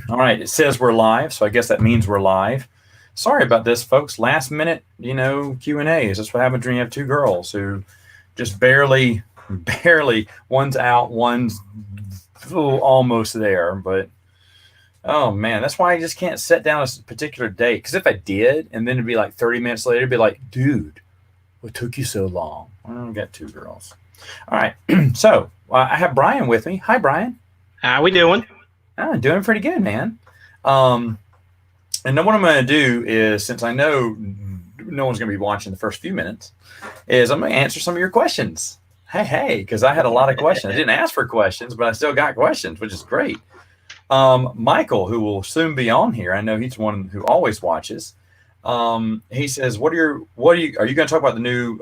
All right, it says we're live, so I guess that means we're live. Sorry about this, folks. Last minute, Q and A's. That's what happens when you have two girls who just barely. One's out, one's almost there. But oh man, that's why I just can't set down a particular date. Because if I did, and then it'd be like 30 minutes later, it'd be like, dude, what took you so long? Well, we got two girls. All right, so I have Brian with me. Hi, Brian. How we doing? Doing pretty good, man. And then what I'm going to do is, since I know no one's going to be watching the first few minutes, is I'm going to answer some of your questions. Hey, because I had a lot of questions. I didn't ask for questions, but I still got questions, which is great. Michael, who will soon be on here, I know he's one who always watches. He says, are you going to talk about the new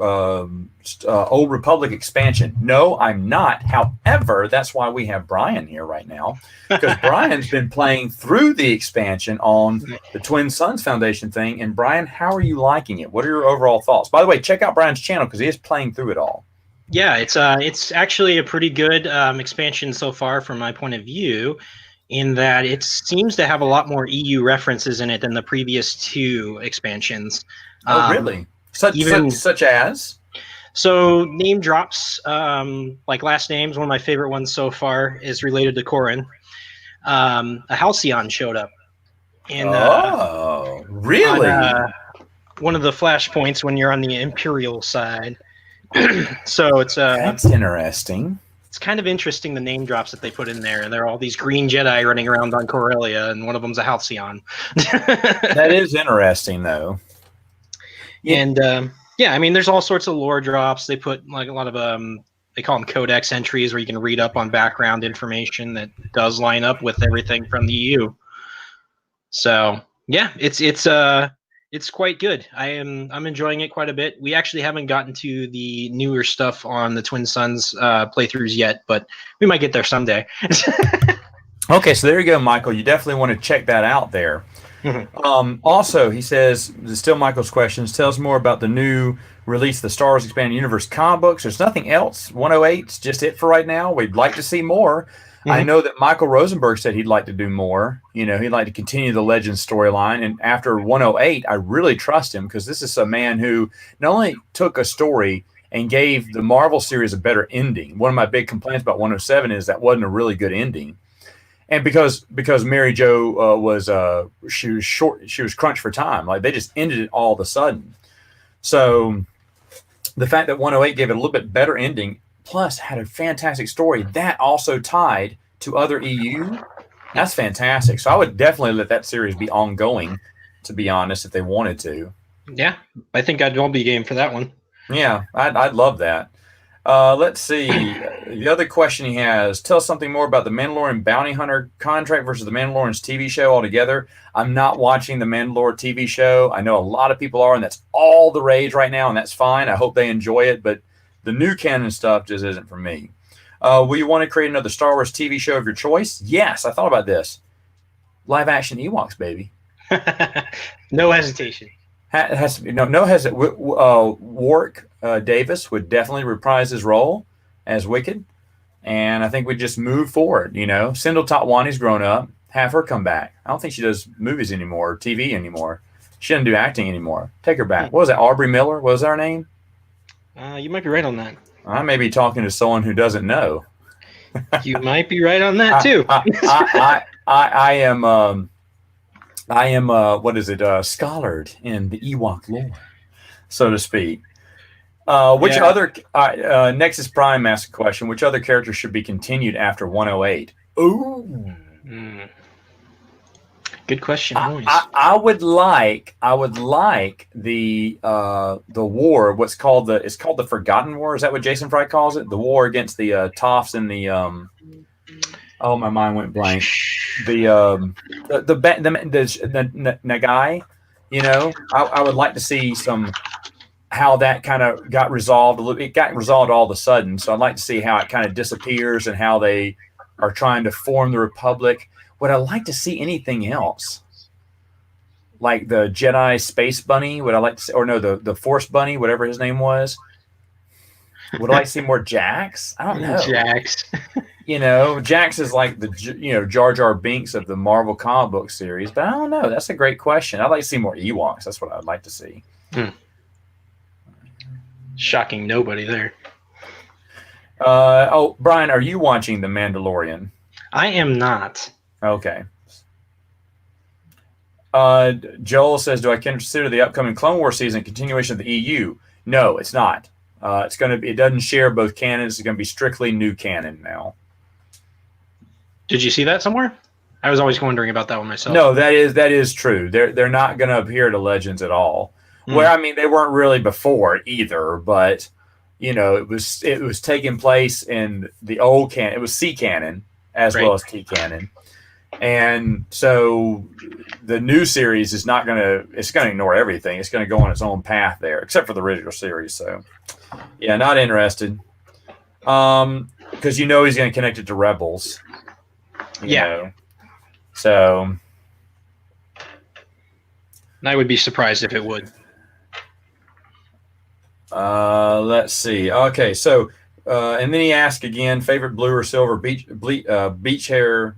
Old Republic expansion? No, I'm not. However, that's why we have Brian here right now, because Brian's been playing through the expansion on the Twin Suns Foundation thing. And Brian, how are you liking it? What are your overall thoughts? By the way, check out Brian's channel because he is playing through it all. Yeah, it's actually a pretty good expansion so far from my point of view, in that it seems to have a lot more EU references in it than the previous two expansions. Oh, really? Such as? So name drops, like last names. One of my favorite ones so far is related to Corran. A Halcyon showed up. Really? On, one of the flashpoints when you're on the Imperial side. So it's that's interesting. It's kind of interesting, the name drops that they put in there, and there are all these green Jedi running around on Corellia, and one of them's a Halcyon. That is interesting, though. Yeah. And yeah, I mean, there's all sorts of lore drops. They put like a lot of they call them codex entries, where you can read up on background information that does line up with everything from the EU. So yeah, it's quite good. I'm enjoying it quite a bit. We actually haven't gotten to the newer stuff on the Twin Suns playthroughs yet, but we might get there someday. Okay, so there you go, Michael. You definitely want to check that out there. Mm-hmm. Also, he says, still Michael's questions, tell us more about the new release of the Star Wars Expanded Universe comic books. There's nothing else. 108's just it for right now. We'd like to see more. Mm-hmm. I know that Michael Rosenberg said he'd like to do more. He'd like to continue the Legends storyline. And after 108, I really trust him, because this is a man who not only took a story and gave the Marvel series a better ending. One of my big complaints about 107 is that wasn't a really good ending. And because Mary Jo she was crunched for time. Like, they just ended it all of a sudden. So the fact that 108 gave it a little bit better ending, plus had a fantastic story that also tied to other EU, that's fantastic. So I would definitely let that series be ongoing, to be honest, if they wanted to. Yeah, I think I'd all be game for that one. Yeah, I'd love that. Let's see. The other question he has, tell us something more about the Mandalorian Bounty Hunter contract versus the Mandalorian's TV show altogether. I'm not watching the Mandalore TV show. I know a lot of people are, and that's all the rage right now, and that's fine. I hope they enjoy it, but the new canon stuff just isn't for me. Will you want to create another Star Wars TV show of your choice? Yes, I thought about this. Live action Ewoks, baby. No hesitation. It has to be no hesitation. Warwick Davis would definitely reprise his role as Wicked, and I think we just move forward. Sindel Tatwani's grown up. Have her come back. I don't think she does movies anymore, or TV anymore. She doesn't do acting anymore. Take her back. What was that? Aubrey Miller? What was her name? You might be right on that. I may be talking to someone who doesn't know. You might be right on that too. I am scholared in the Ewok lore, so to speak. Other Nexus Prime asked a question: which other characters should be continued after 108? Ooh. Good question. I would like the war. It's called the Forgotten War. Is that what Jason Fry calls it? The war against the Toffs and the oh, my mind went blank. The Nagai. I would like to see how that kind of got resolved. It got resolved all of a sudden, so I'd like to see how it kind of disappears and how they are trying to form the Republic. Would I like to see anything else? Like the Jedi Space Bunny? Would I like to see, or no, the Force Bunny, whatever his name was? Would I like to see more Jax? I don't know. Jax. Jax is like the Jar Jar Binks of the Marvel comic book series, but I don't know. That's a great question. I'd like to see more Ewoks. That's what I'd like to see. Shocking nobody there. Brian, are you watching The Mandalorian? I am not. Okay. Joel says, do I consider the upcoming Clone Wars season a continuation of the EU? No, it's not. It doesn't share both canons. It's going to be strictly new canon now. Did you see that somewhere? I was always wondering about that one myself. No, that is true. They're not going to appear to Legends at all. Well, I mean, they weren't really before either, but it was taking place in the old canon. It was C canon as well as T canon, and so the new series is not going to. It's going to ignore everything. It's going to go on its own path there, except for the original series. So, yeah, not interested. Because he's going to connect it to Rebels. You know. So, I would be surprised if it would. Let's see. Okay, so and then he asked again, favorite blue or silver bleach-haired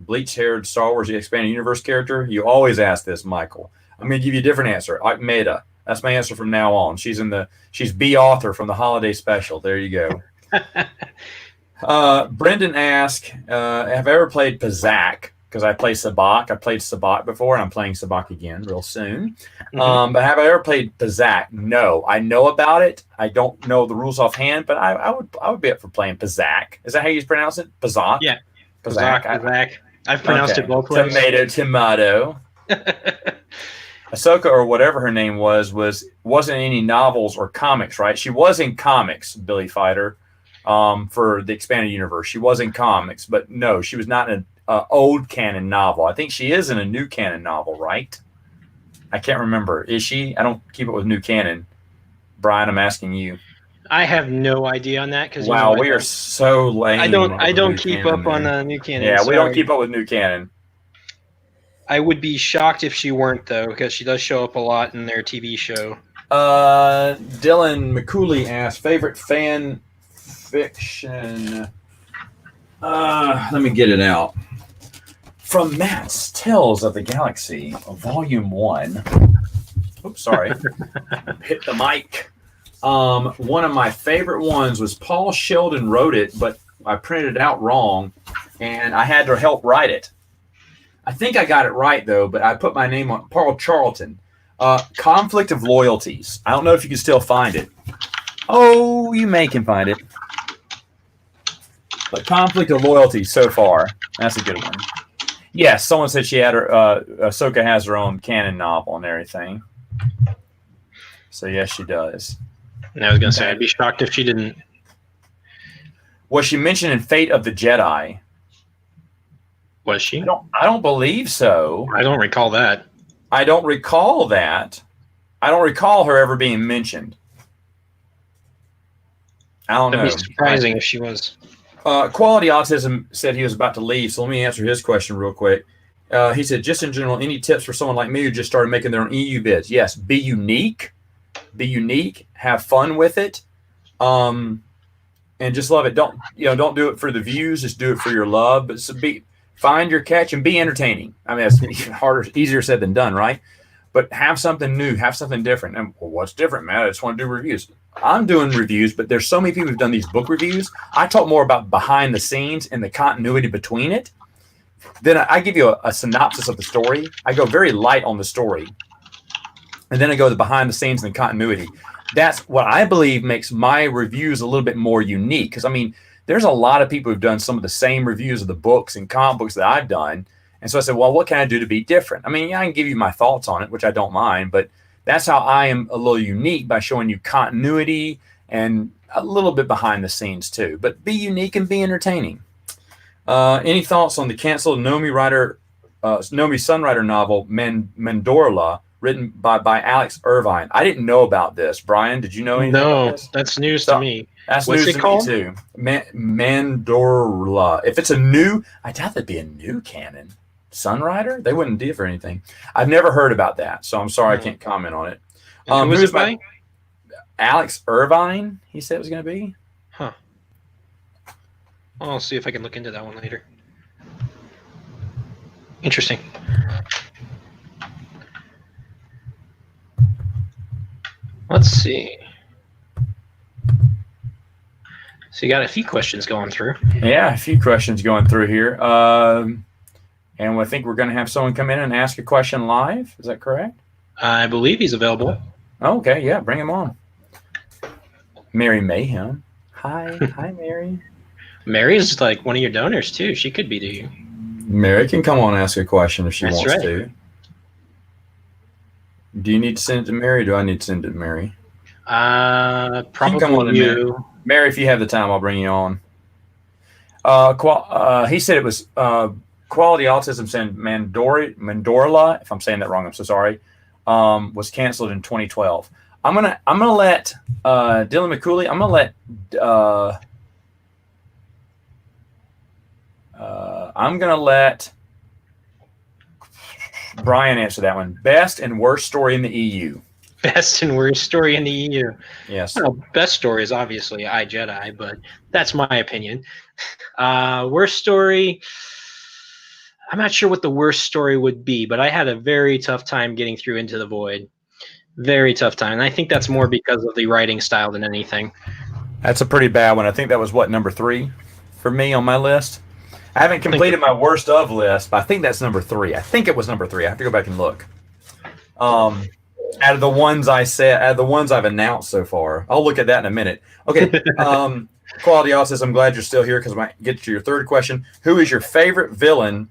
Star Wars The Expanded Universe character? You always ask this, Michael. I'm going to give you a different answer. Meta. That's my answer from now on. She's B author from the holiday special. There you go. Brendan asked, have I ever played Pazak? Because I play Sabak. I played Sabak before, and I'm playing Sabak again real soon. But have I ever played Pazak? No. I know about it. I don't know the rules offhand, but I would be up for playing Pazak. Is that how you pronounce it? Pazak? Yeah. Pazak. I've pronounced it both ways. Tomato. Ahsoka, or whatever her name wasn't in any novels or comics, right? She was in comics, Billy Fighter, for the Expanded Universe. She was in comics, but no, she was not in an old canon novel. I think she is in a new canon novel, right? I can't remember. Is she? I don't keep it with new canon. Brian, I'm asking you. I have no idea on that. Wow, we are so lame. I don't keep up on new canon. Yeah, we don't keep up with new canon. I would be shocked if she weren't, though, because she does show up a lot in their TV show. Dylan McCooley asked, favorite fan fiction. Let me get it out. From Matt's Tales of the Galaxy, Volume 1. Oops, sorry. Hit the mic. One of my favorite ones was Paul Sheldon wrote it, but I printed it out wrong, and I had to help write it. I think I got it right, though, but I put my name on Paul Charlton. Conflict of Loyalties. I don't know if you can still find it. Oh, you can find it. But Conflict of Loyalties so far. That's a good one. Yes, someone said she had Ahsoka has her own canon novel and everything. So, yes, she does. And I was going to say, I'd be shocked if she didn't. Was she mentioned in Fate of the Jedi? Was she? I don't believe so. I don't recall that. I don't recall that. I don't recall her ever being mentioned. I don't know. It'd be surprising if she was. Quality Autism said he was about to leave, so let me answer his question real quick. He said, just in general, any tips for someone like me who just started making their own EU bids? Yes, be unique. Be unique. Have fun with it. And just love it. Don't do it for the views. Just do it for your love. But find your catch and be entertaining. I mean, that's easier said than done, right? But have something new. Have something different. And what's different, man? I just want to do reviews. I'm doing reviews, but there's so many people who've done these book reviews. I talk more about behind the scenes and the continuity between it. Then I give you a synopsis of the story. I go very light on the story. And then I go to the behind the scenes and the continuity. That's what I believe makes my reviews a little bit more unique. Because, I mean, there's a lot of people who've done some of the same reviews of the books and comic books that I've done. And so I said, well, what can I do to be different? I mean, I can give you my thoughts on it, which I don't mind. But that's how I am a little unique, by showing you continuity and a little bit behind the scenes, too. But be unique and be entertaining. Any thoughts on the canceled Nomi Sunrider novel, Mandorla, written by Alex Irvine? I didn't know about this. Brian, did you know anything about this? That's news to me. That's What's news it to called? me, too. Mandorla. If it's a new, I doubt that'd be a new canon. Sunrider? They wouldn't do it for anything. I've never heard about that, so I'm sorry I can't comment on it. Who was it by? Alex Irvine, he said it was going to be. Huh. I'll see if I can look into that one later. Interesting. Let's see. So you got a few questions going through. Yeah, a few questions going through here. And I think we're going to have someone come in and ask a question live. Is that correct? I believe he's available. Okay, yeah, bring him on. Mary Mayhem. Hi, Mary. Mary's like one of your donors too. She could be to you. Mary can come on and ask a question if she That's wants right. to. Do you need to send it to Mary? Or do I need to send it to Mary? Probably come on in, you. Mary, if you have the time, I'll bring you on. He said it was Quality Autism and Mandorla. If I'm saying that wrong, I'm so sorry. Was canceled in 2012. I'm gonna let Dylan McCooley. I'm gonna let Brian answer that one. Best and worst story in the EU. Best and worst story in the EU. Yes. Well, best story is obviously iJedi, but that's my opinion. Worst story. I'm not sure what the worst story would be, but I had a very tough time getting through Into the Void. Very tough time. And I think that's more because of the writing style than anything. That's a pretty bad one. I think that was number 3 for me on my list. I haven't completed my worst of list, but I think that's number 3. I think it was number 3. I have to go back and look. Out of the ones I've announced so far, I'll look at that in a minute. Okay. Quality Autism, I'm glad you're still here because I might get to your third question. Who is your favorite villain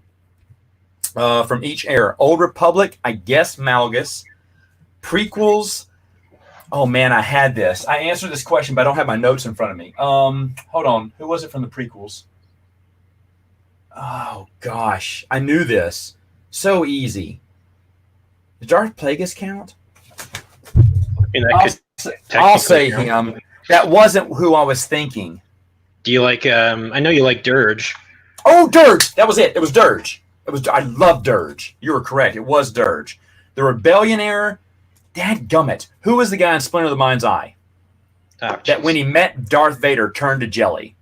from each era? Old Republic, I guess Malgus. Prequels. Oh man, I had this. I answered this question, but I don't have my notes in front of me. Hold on. Who was it from the prequels? Oh gosh, I knew this. So easy. Did Darth Plagueis count? I'll say him. That wasn't who I was thinking. Do you like? I know you like Dirge. Oh, Dirge! That was it. It was Dirge. I love Dirge. You were correct. It was Dirge. The Rebellion era. Dadgummit. Who was the guy in Splinter of the Mind's Eye? That when he met Darth Vader turned to jelly.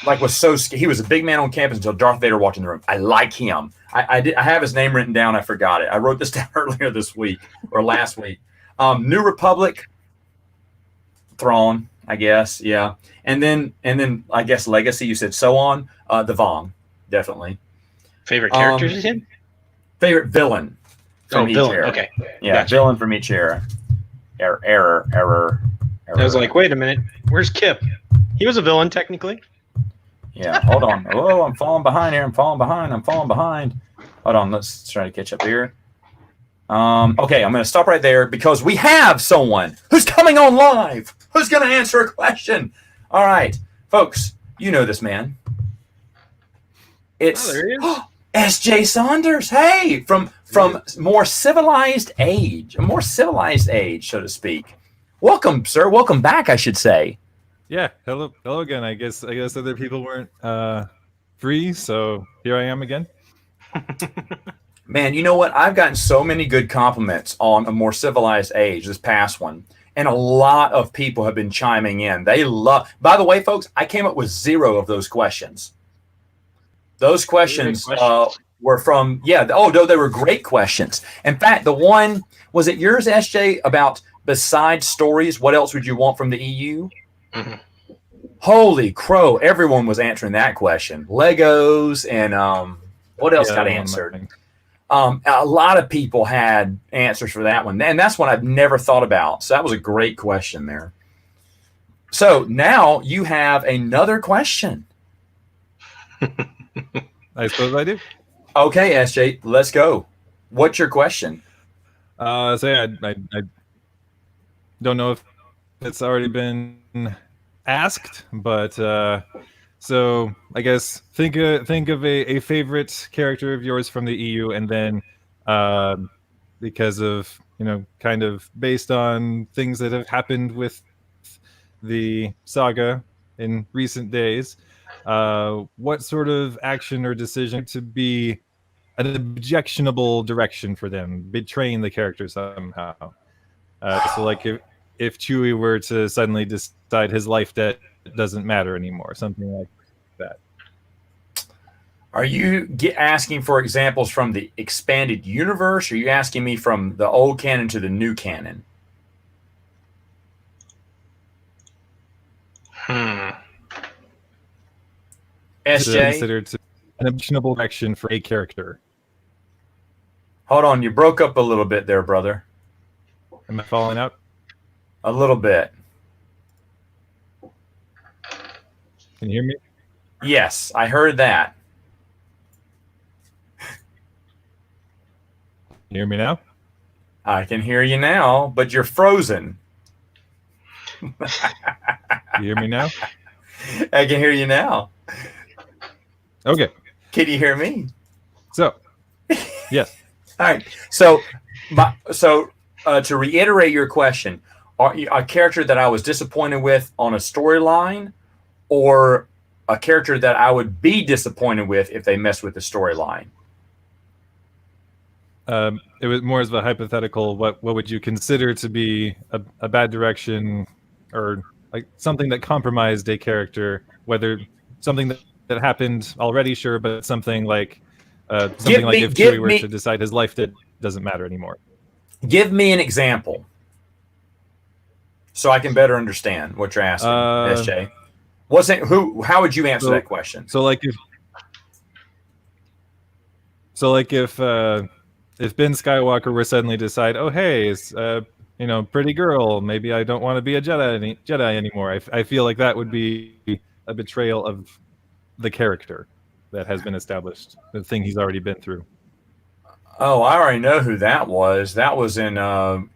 Was so scared. He was a big man on campus until Darth Vader walked in the room. I like him. I have his name written down. I forgot it. I wrote this down earlier this week or last week. New Republic, Thrawn, I guess. Yeah. And then I guess Legacy, you said so on. The Vong, definitely. Favorite characters you said? Favorite villain from each era. Okay. Yeah, gotcha. Villain from each era. Error. I was like, wait a minute. Where's Kip? He was a villain, technically. Yeah, hold on. Oh, I'm falling behind here. I'm falling behind. Hold on. Let's try to catch up here. Okay, I'm going to stop right there because we have someone who's coming on live who's going to answer a question. All right, folks, you know this man. It's S.J. Saunders. Hey, from more civilized age, so to speak. Welcome, sir. Welcome back, I should say. Yeah, hello again. I guess other people weren't free, so here I am again. Man, you know what? I've gotten so many good compliments on A More Civilized Age, this past one, and a lot of people have been chiming in. They love. By the way, folks, I came up with 0 of those questions. Those questions were from no, they were great questions. In fact, the one was it yours, SJ, about besides stories, what else would you want from the EU? Mm-hmm. Holy crow! Everyone was answering that question. Legos and what else got answered? A lot of people had answers for that one, and that's one I've never thought about. So that was a great question there. So now you have another question. I suppose I do. Okay, SJ, let's go. What's your question? I don't know if it's already been asked, but so I guess think of a favorite character of yours from the EU, and then because of kind of based on things that have happened with the saga in recent days, what sort of action or decision to be an objectionable direction for them, betraying the character somehow. So like if Chewie were to suddenly decide his life debt doesn't matter anymore. Something like that. Are you asking for examples from the expanded universe? Or are you asking me from the old canon to the new canon? Is SJ? considered an objectionable direction for a character. Hold on, you broke up a little bit there, brother. Am I falling out? A little bit. Can you hear me? Yes, I heard that. Can you hear me now? I can hear you now, but you're frozen. You hear me now? I can hear you now. Okay. Can you hear me? So, yes. All right. So to reiterate your question, a character that I was disappointed with on a storyline, or a character that I would be disappointed with if they messed with the storyline? It was more as a hypothetical. What would you consider to be a bad direction, or like something that compromised a character? Whether something that happened already, sure, but something like if Chewie were to decide his life doesn't matter anymore. Give me an example, so I can better understand what you're asking, SJ. How would you answer that question? So like if Ben Skywalker were suddenly decide, oh hey, it's pretty girl, maybe I don't want to be a Jedi anymore. I feel like that would be a betrayal of the character that has been established, the thing he's already been through. Oh, I already know who that was. That was in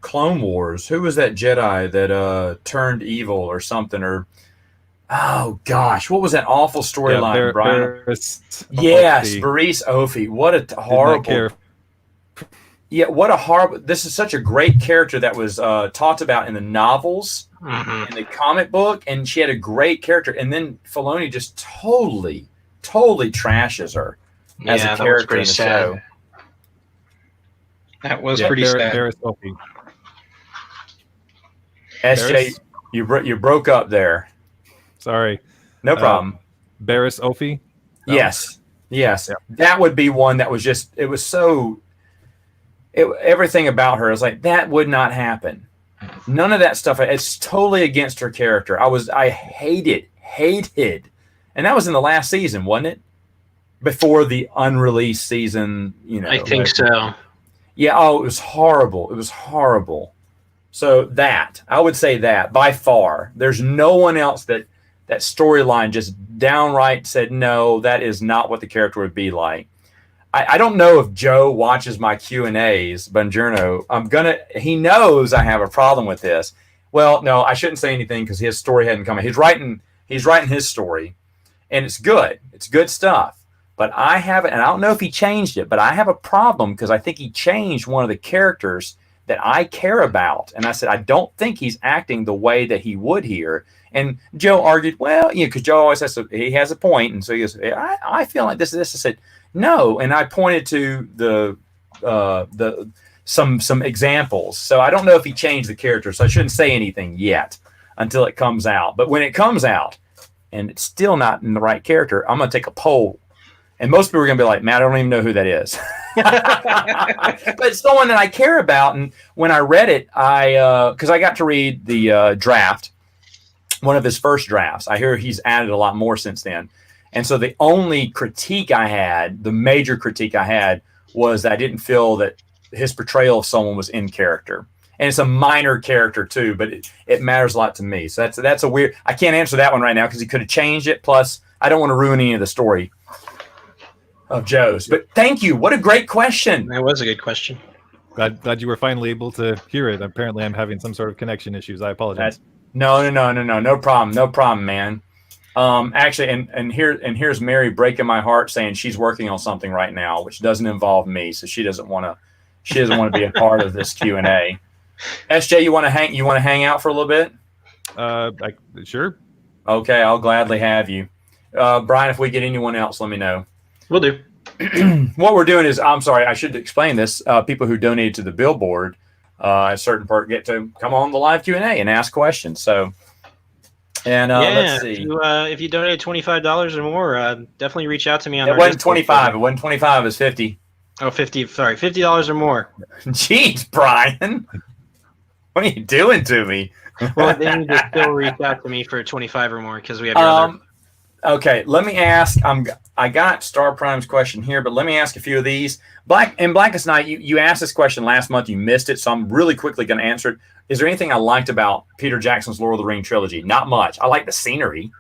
Clone Wars. Who was that Jedi that turned evil or something? Or oh gosh, what was that awful storyline, Brian? Yes, Barriss Offee. What a horrible. Yeah, what a horrible. This is such a great character that was talked about in the novels, in the comic book, and she had a great character. And then Filoni just totally trashes her as a character in the show. That was pretty sad. Barriss Offee. SJ, you broke up there. Sorry. No problem. Barriss Offee? No. Yes. Yeah. That would be one that was just, it was so, everything about her is like, that would not happen. None of that stuff. It's totally against her character. I hated. And that was in the last season, wasn't it? Before the unreleased season, I think so. Yeah, it was horrible. So that, I would say that, by far. There's no one else that storyline just downright said, no, that is not what the character would be like. I don't know if Joe watches my Q&As, Bongiorno. He knows I have a problem with this. Well, no, I shouldn't say anything because his story hadn't come out. He's writing his story, and it's good. It's good stuff. But I haven't, and I don't know if he changed it, but I have a problem because I think he changed one of the characters that I care about. And I said, I don't think he's acting the way that he would here. And Joe argued, well, because Joe always he has a point. And so he goes, I feel like this. I said, no. And I pointed to some examples. So I don't know if he changed the character. So I shouldn't say anything yet until it comes out. But when it comes out and it's still not in the right character, I'm going to take a poll. And most people are going to be like, Matt, I don't even know who that is. But it's someone that I care about. And when I read it, because I got to read the draft, one of his first drafts. I hear he's added a lot more since then. And so the only critique I had, the major critique I had, was that I didn't feel that his portrayal of someone was in character. And it's a minor character too, but it matters a lot to me. So that's a weird, I can't answer that one right now because he could have changed it. Plus, I don't want to ruin any of the story of Joe's. But thank you. What a great question. That was a good question. Glad you were finally able to hear it. Apparently, I'm having some sort of connection issues. I apologize. No problem, man. Actually, and here's Mary breaking my heart, saying she's working on something right now, which doesn't involve me, so she doesn't want to be a part of this Q&A. SJ, you want to hang out for a little bit? Sure. Okay, I'll gladly have you. Brian, if we get anyone else, let me know. Will do. What we're doing is, I'm sorry, I should explain this. People who donated to the billboard, a certain part get to come on the live Q&A and ask questions. So And let's see. If you donate $25 or more, definitely reach out to me on It our wasn't Discord 25. server. It wasn't 25. It was 50. Oh, 50. Sorry, $50 or more. Jeez, Brian. What are you doing to me? Well, then you just still reach out to me for 25 or more because we have your other. Okay, let me ask. I got Star Prime's question here, but let me ask a few of these. Blackest Night, you asked this question last month. You missed it, so I'm really quickly going to answer it. Is there anything I liked about Peter Jackson's Lord of the Rings trilogy? Not much. I like the scenery.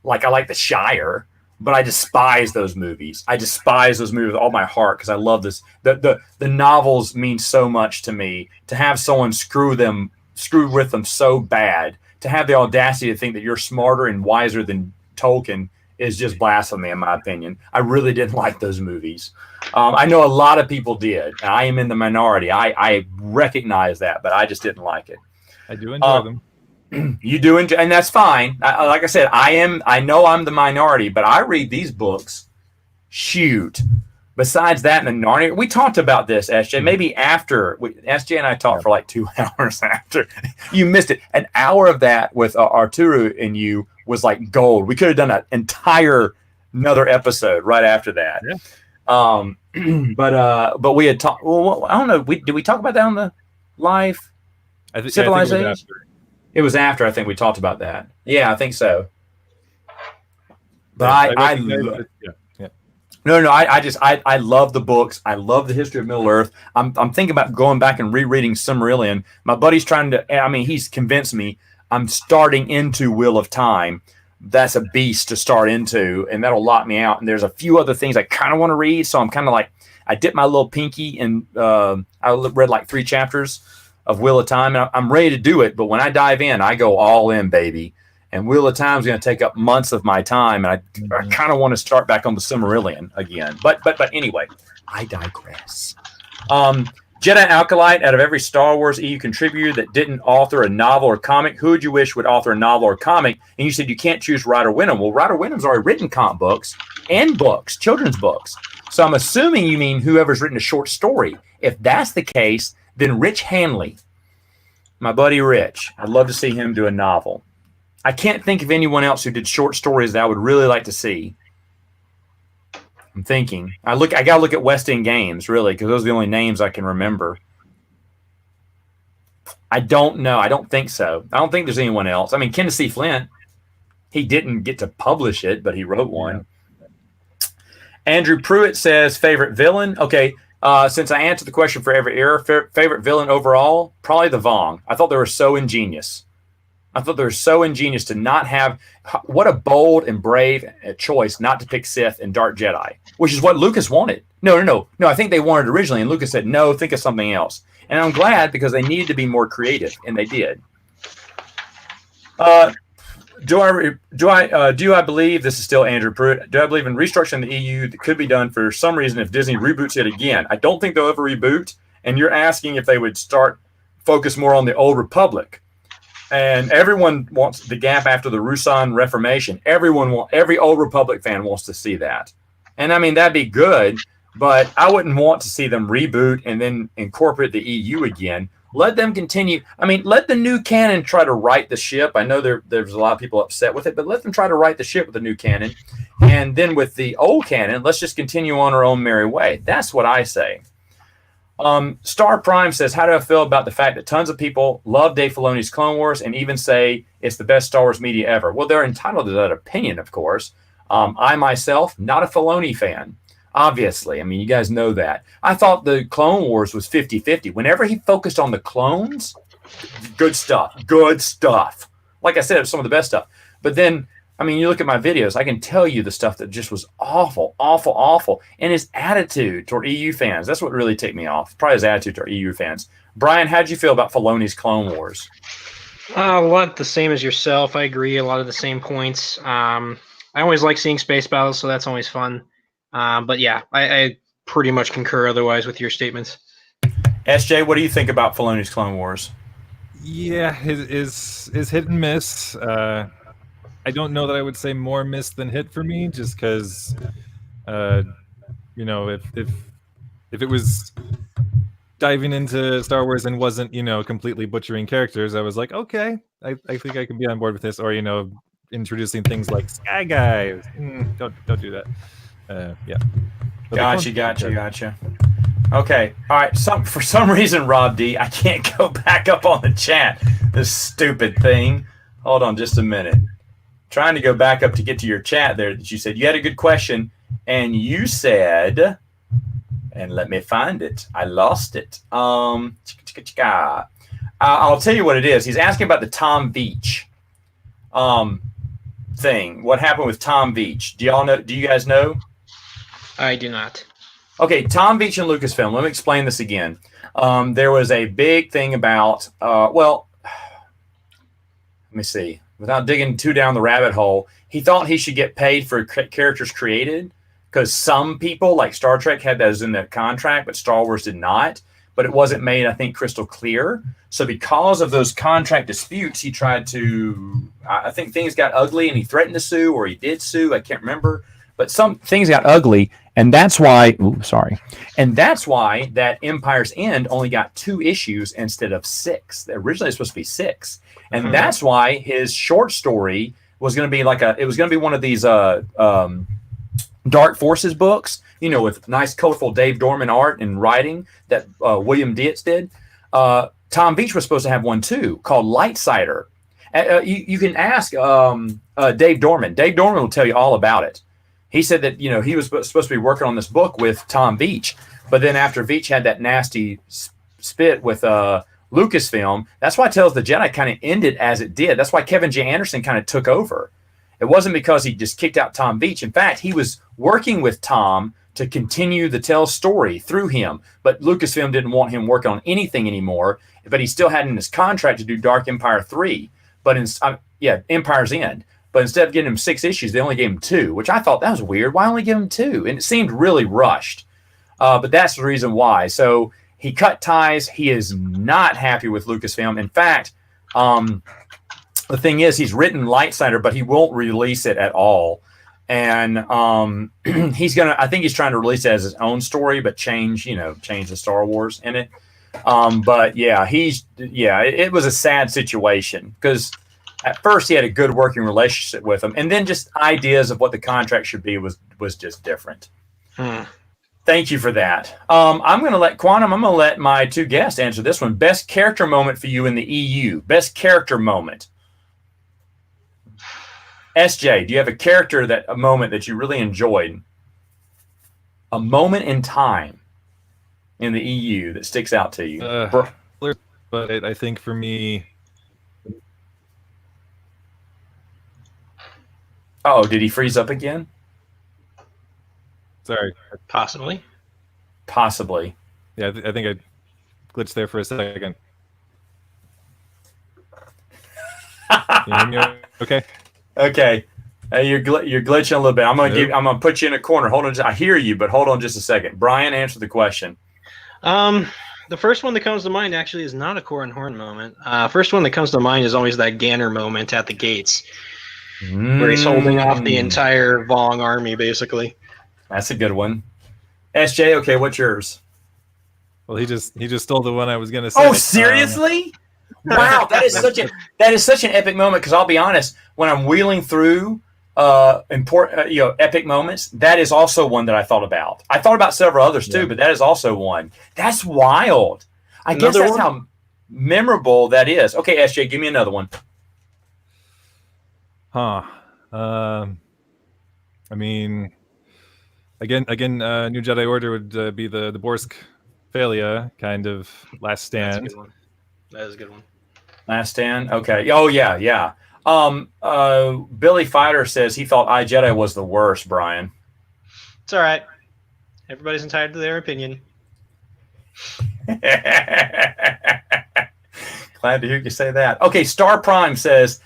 I like the Shire, but I despise those movies. I despise those movies with all my heart because I love this. The novels mean so much to me. To have someone screw with them so bad, to have the audacity to think that you're smarter and wiser than Tolkien is just blasphemy, in my opinion. I really didn't like those movies. I know a lot of people did. I am in the minority. I recognize that, but I just didn't like it. I do enjoy them. You do enjoy, and that's fine. Like I said, I know I'm the minority, but I read these books. Shoot. Besides that, and the Narnia, we talked about this, SJ. Maybe after SJ and I talked for like 2 hours after. You missed it. An hour of that with Arturo and you was like gold. We could have done an entire another episode right after that. Yeah. But we had talked. Well, I don't know. Did we talk about that on the live? Civilization. Yeah, It was after, I think we talked about that. Yeah, I think so. But I love the books. I love the history of Middle Earth. I'm thinking about going back and rereading Silmarillion. My buddy's he's convinced me. I'm starting into Wheel of Time. That's a beast to start into, and that'll lock me out. And there's a few other things I kind of want to read, so I'm kind of like, I dipped my little pinky and I read like 3 chapters of Wheel of Time, and I'm ready to do it. But when I dive in, I go all in, baby. And Wheel of Time is going to take up months of my time, and I kind of want to start back on the Silmarillion again. But anyway, I digress. Jedi Alkalite, out of every Star Wars EU contributor that didn't author a novel or comic, who would you wish would author a novel or comic? And you said you can't choose Ryder Wenham. Well, Ryder Wenham's already written comic books and books, children's books. So I'm assuming you mean whoever's written a short story. If that's the case, then Rich Hanley, my buddy Rich, I'd love to see him do a novel. I can't think of anyone else who did short stories that I would really like to see. I'm thinking. I got to look at West End Games, really, because those are the only names I can remember. I don't know. I don't think so. I don't think there's anyone else. I mean, Kenneth C. Flint, he didn't get to publish it, but he wrote one. Yeah. Andrew Pruitt says, favorite villain? Okay, since I answered the question for every era, favorite villain overall, probably the Vong. I thought they were so ingenious. To not have – what a bold and brave choice not to pick Sith and Dark Jedi, which is what Lucas wanted. No. I think they wanted originally, and Lucas said, no, think of something else. And I'm glad because they needed to be more creative, and they did. Do I believe – this is still Andrew Pruitt – do I believe in restructuring the EU that could be done for some reason if Disney reboots it again? I don't think they'll ever reboot, and you're asking if they would focus more on the Old Republic. And everyone wants the gap after the Rusan Reformation. Every Old Republic fan wants to see that. And I mean, that'd be good, but I wouldn't want to see them reboot and then incorporate the EU again. Let them continue. I mean, let the new canon try to right the ship. I know there's a lot of people upset with it, but let them try to right the ship with the new canon. And then with the old canon, let's just continue on our own merry way. That's what I say. Star Prime says, how do I feel about the fact that tons of people love Dave Filoni's Clone Wars and even say it's the best Star Wars media ever? Well, they're entitled to that opinion, of course. I myself, not a Filoni fan, obviously. I mean, you guys know that. I thought the Clone Wars was 50-50. Whenever he focused on the clones, good stuff. Like I said, it was some of the best stuff. But then, I mean, you look at my videos, I can tell you the stuff that just was awful. And his attitude toward EU fans, that's what really ticked me off. Probably his attitude toward EU fans. Brian, how'd you feel about Filoni's Clone Wars? A lot the same as yourself. I agree. A lot of the same points. I always like seeing space battles, so that's always fun. But yeah, I pretty much concur otherwise with your statements. SJ, what do you think about Filoni's Clone Wars? Yeah, his hit and miss. I don't know that I would say more miss than hit for me, just because, if it was diving into Star Wars and wasn't, completely butchering characters, I was like, okay, I think I can be on board with this. Or, introducing things like Sky Guys. Don't do that. Yeah. But Gotcha. Okay. All right. For some reason, Rob D, I can't go back up on the chat. This stupid thing. Hold on just a minute. Trying to go back up to get to your chat there that you said you had a good question, and you said, and let me find it. I lost it. I'll tell you what it is. He's asking about the Tom Veitch thing. What happened with Tom Veitch? Do y'all know? Do you guys know? I do not. Okay, Tom Veitch and Lucasfilm. Let me explain this again. There was a big thing about, let me see. Without digging too down the rabbit hole, he thought he should get paid for characters created because some people, like Star Trek, had those in their contract, but Star Wars did not. But it wasn't made, I think, crystal clear. So because of those contract disputes, he tried to, I think things got ugly and he threatened to sue, or he did sue. I can't remember. But some things got ugly, and that's why. And that's why that Empire's End only got 2 issues instead of 6. Originally, it was supposed to be 6, and that's why his short story was going to be it was going to be one of these Dark Forces books, with nice, colorful Dave Dorman art and writing that William Dietz did. Tom Veitch was supposed to have one too, called Lightsider. You can ask Dave Dorman. Dave Dorman will tell you all about it. He said that, he was supposed to be working on this book with Tom Veitch, but then after Veitch had that nasty spit with Lucasfilm, that's why Tales of the Jedi kind of ended as it did. That's why Kevin J. Anderson kind of took over. It wasn't because he just kicked out Tom Veitch. In fact, he was working with Tom to continue the Tales story through him, but Lucasfilm didn't want him working on anything anymore, but he still had in his contract to do Dark Empire 3, but Empire's End. But instead of giving him 6 issues, they only gave him 2, which I thought that was weird. Why only give him 2? And it seemed really rushed. But that's the reason why. So he cut ties. He is not happy with Lucasfilm. In fact, the thing is, he's written Lightsider, but he won't release it at all. And I think he's trying to release it as his own story, but change the Star Wars in it. But yeah, it was a sad situation because at first he had a good working relationship with him, and then just ideas of what the contract should be was just different. Thank you for that. I'm going to let my 2 guests answer this one. Best character moment for you in the EU. Best character moment. SJ, do you have a moment that you really enjoyed? A moment in time in the EU that sticks out to you? But I think for me. Oh, did he freeze up again? Sorry. Possibly. Yeah, I think I glitched there for a second. You hear me okay? Okay. You're glitching a little bit. I'm gonna put you in a corner. Hold on. I hear you, but hold on just a second. Brian, answer the question. The first one that comes to mind actually is not a Corran Horn moment. First one that comes to mind is always that Ganner moment at the gates. Where he's holding off the entire Vong army, basically. That's a good one. SJ, okay, what's yours? Well, he just stole the one I was going to say. Oh, seriously? Wow, that is such an epic moment. Because I'll be honest, when I'm wheeling through epic moments, that is also one that I thought about. I thought about several others too, but that is also one. That's wild. I guess that's how memorable that is. Okay, SJ, give me another one. I mean, again, New Jedi Order would be the Borsk Failure kind of last stand. That is a good one. Last stand. Okay. Oh yeah. Billy Fighter says he thought iJedi was the worst. Brian. It's all right. Everybody's entitled to their opinion. Glad to hear you say that. Okay. Star Prime says.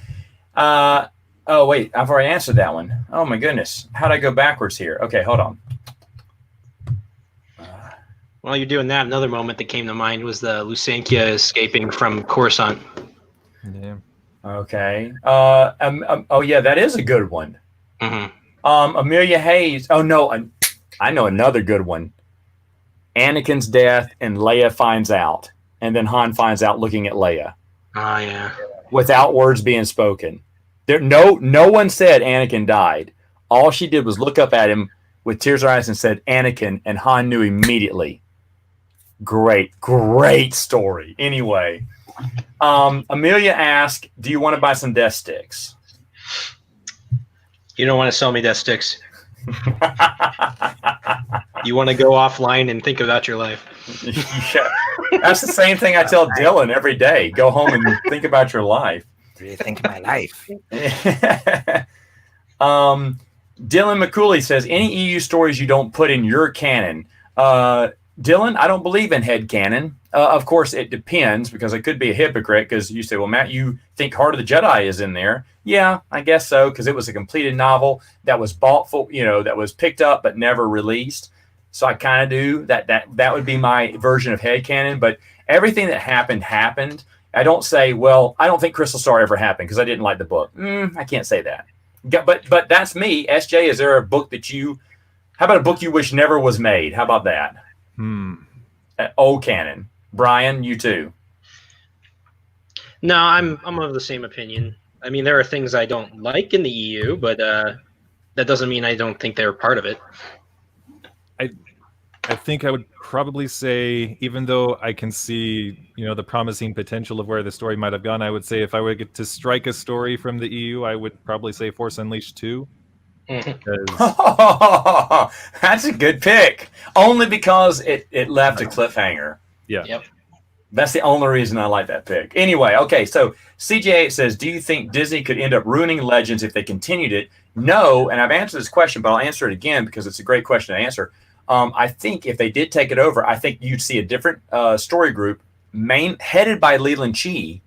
Oh, wait, I've already answered that one. Oh, my goodness. How'd I go backwards here? Okay, hold on. While you're doing that, another moment that came to mind was the Lusankia escaping from Coruscant. Yeah. Okay. Oh, yeah, that is a good one. Mm-hmm. Amelia Hayes. Oh, no, I know another good one. Anakin's death, and Leia finds out, and then Han finds out looking at Leia. Oh yeah. Without words being spoken. No one said Anakin died. All she did was look up at him with tears in her eyes and said Anakin, and Han knew immediately. Great story. Anyway, Amelia asked, "Do you want to buy some death sticks?" You don't want to sell me death sticks. You want to go offline and think about your life. Yeah. That's the same thing I tell Dylan every day. Go home and think about your life. Really think of my life. Dylan McCooley says, any EU stories you don't put in your canon? Dylan, I don't believe in head canon. Of course, it depends, because I could be a hypocrite, because you say, well, Matt, you think Heart of the Jedi is in there. Yeah, I guess so, because it was a completed novel that was bought for, that was picked up but never released. So I kind of do that. That would be my version of head canon. But everything that happened. I don't say, well, I don't think Crystal Star ever happened because I didn't like the book. I can't say that. But that's me. SJ, is there a book how about a book you wish never was made? How about that? Old canon. Brian, you too. No, I'm of the same opinion. I mean, there are things I don't like in the EU, but that doesn't mean I don't think they're part of it. I think I would probably say, even though I can see, the promising potential of where the story might have gone, I would say if I were to strike a story from the EU, I would probably say Force Unleashed 2. That's a good pick. Only because it left a cliffhanger. Yeah. Yep. That's the only reason I like that pick. Anyway, okay, so CJ8 says, do you think Disney could end up ruining Legends if they continued it? No, and I've answered this question, but I'll answer it again because it's a great question to answer. I think if they did take it over, I think you'd see a different story group headed by Leland Chee,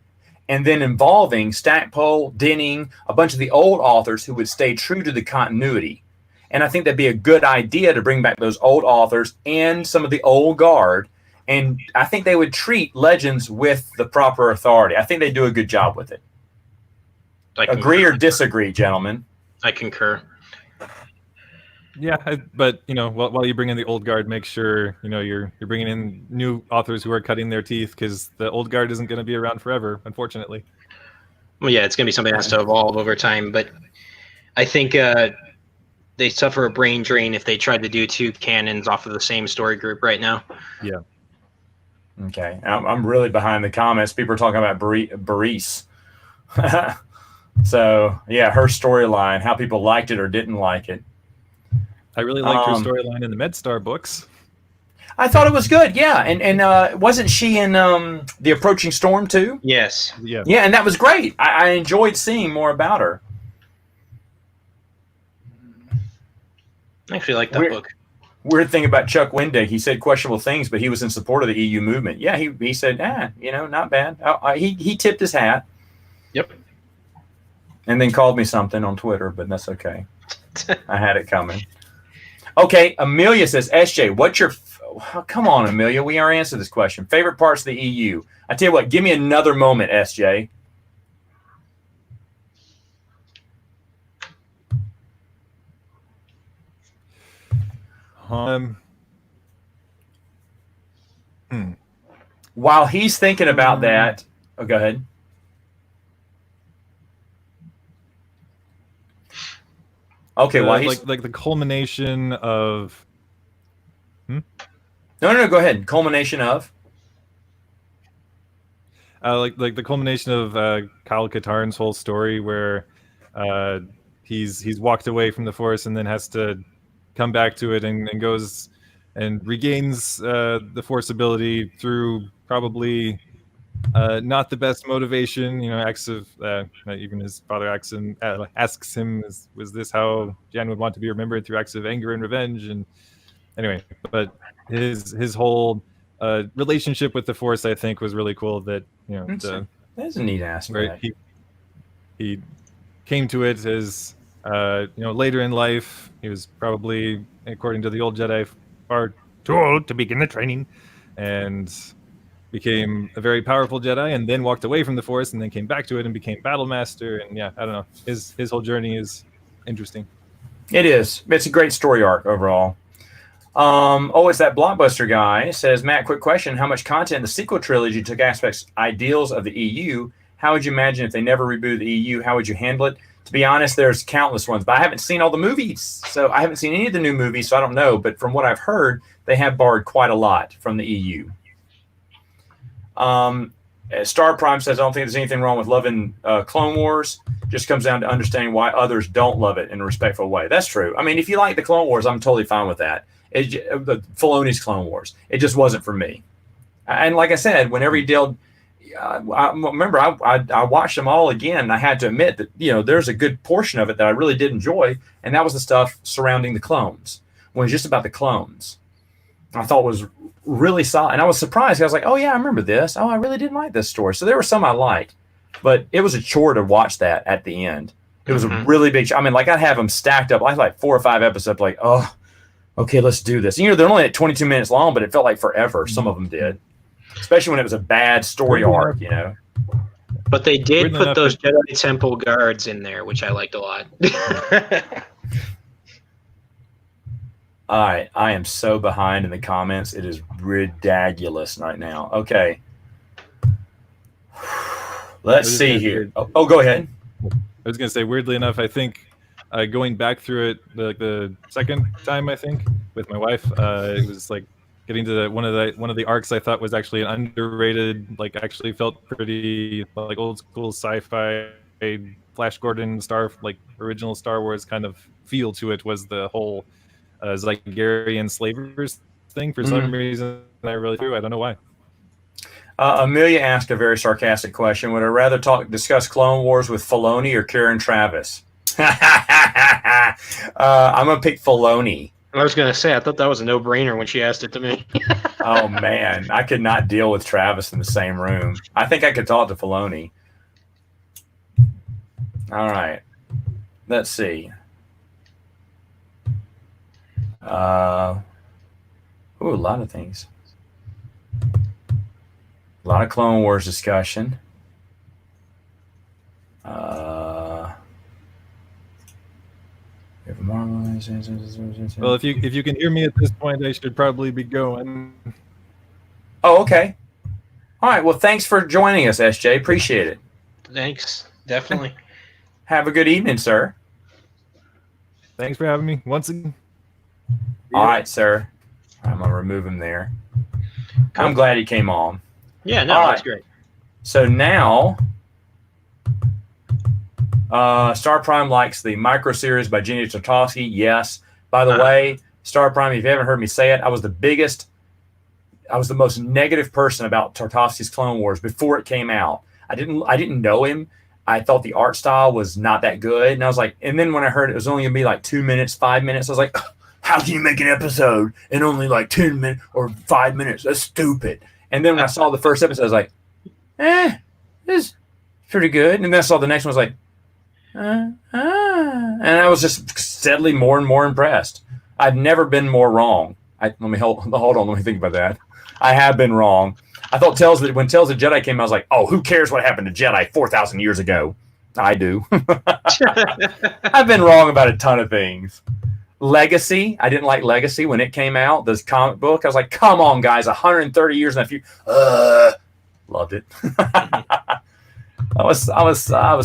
and then involving Stackpole, Denning, a bunch of the old authors who would stay true to the continuity. And I think that'd be a good idea to bring back those old authors and some of the old guard. And I think they would treat Legends with the proper authority. I think they do a good job with it. Agree or disagree, gentlemen? I concur. Yeah, but while you bring in the old guard, make sure you're bringing in new authors who are cutting their teeth, because the old guard isn't going to be around forever, unfortunately. Well, yeah, it's going to be something that has to evolve over time, but I think they suffer a brain drain if they tried to do two canons off of the same story group right now. Yeah. Okay, I'm really behind the comments. People are talking about Bareese. So yeah, her storyline, how people liked it or didn't like it. I really liked her storyline in the MedStar books. I thought it was good, yeah. And wasn't she in The Approaching Storm too? Yes. Yeah. Yeah, and that was great. I enjoyed seeing more about her. I actually like that book. Weird thing about Chuck Wendig, he said questionable things, but he was in support of the EU movement. Yeah, he said, not bad. He tipped his hat. Yep. And then called me something on Twitter, but that's okay. I had it coming. Okay, Amelia says, SJ, what's your... come on, Amelia, we already answered this question. Favorite parts of the EU? I tell you what, give me another moment, SJ. While he's thinking about that... Oh, go ahead. Okay, well, he's... like the culmination of... No, go ahead. Culmination of? Like the culmination of Kyle Katarn's whole story, where he's walked away from the Force and then has to come back to it and goes and regains the Force ability through probably not the best motivation. Acts of even his father asks him, was this how Jan would want to be remembered, through acts of anger and revenge? And anyway, but his whole relationship with the Force, I think, was really cool. That that's a neat aspect. He came to it as later in life. He was probably, according to the old Jedi, far too old to begin the training, and became a very powerful Jedi, and then walked away from the Force, and then came back to it and became Battle Master. And yeah, I don't know. His whole journey is interesting. It is. It's a great story arc overall. It's that Blockbuster guy says, Matt, quick question. How much content in the sequel trilogy took aspects, ideals of the EU? How would you imagine if they never rebooted the EU? How would you handle it? To be honest, there's countless ones, but I haven't seen all the movies. So I haven't seen any of the new movies, so I don't know. But from what I've heard, they have borrowed quite a lot from the EU. Star Prime says, I don't think there's anything wrong with loving Clone Wars. Just comes down to understanding why others don't love it in a respectful way. That's true. I mean, if you like the Clone Wars, I'm totally fine with that. The Filoni's Clone Wars. It just wasn't for me. And like I said, whenever he dealt, I remember I watched them all again, and I had to admit that there's a good portion of it that I really did enjoy, and that was the stuff surrounding the clones. When it was just about the clones, I thought was really solid, and I was surprised. I was like, "Oh yeah, I remember this. Oh, I really didn't like this story." So there were some I liked, but it was a chore to watch that at the end. It was a really big. I mean, like I'd have them stacked up. I had like 4 or 5 episodes. Like, oh, okay, let's do this. They're only at 22 minutes long, but it felt like forever. Some of them did. Especially when it was a bad story arc, But they did put those Jedi Temple guards in there, which I liked a lot. All right, I am so behind in the comments. It is ridiculous right now. Okay. Let's see here. Oh, go ahead. I was going to say, weirdly enough, I think going back through it the second time, I think, with my wife, it was like getting to one of the arcs I thought was actually an underrated, like actually felt pretty like old school sci-fi, Flash Gordon original Star Wars kind of feel to it, was the whole Zygerian slavers thing. For some reason I really do. I don't know why. Amelia asked a very sarcastic question. Would I rather discuss Clone Wars with Filoni or Karen Travis? I'm going to pick Filoni. I was going to say, I thought that was a no-brainer when she asked it to me. Oh, man. I could not deal with Travis in the same room. I think I could talk to Filoni. All right. Let's see. A lot of things. A lot of Clone Wars discussion. Well, if you can hear me at this point, I should probably be going. Oh, okay. All right. Well, thanks for joining us, SJ. Appreciate it. Thanks. Definitely. Have a good evening, sir. Thanks for having me once again. All right, sir. I'm going to remove him there. Cool. I'm glad he came on. Yeah, no, that's great. So now, Star Prime likes the micro series by Jenny Tartakovsky. Yes. By the way, Star Prime, if you haven't heard me say it, I was the most negative person about Tartakovsky's Clone Wars before it came out. I didn't know him. I thought the art style was not that good. And I was like, and then when I heard it was only going to be like 2 minutes, 5 minutes, I was like, how can you make an episode in only like 10 minutes or 5 minutes? That's stupid. And then when I saw the first episode, I was like, this is pretty good. And then I saw the next one, I was like, and I was just steadily more and more impressed. I've never been more wrong. Hold on, let me think about that. I have been wrong. I thought when Tales of the Jedi came out, I was like, oh, who cares what happened to Jedi 4,000 years ago? I do. I've been wrong about a ton of things. Legacy, I didn't like Legacy when it came out, this comic book. I was like, come on, guys, 130 years in the future. Loved it. I was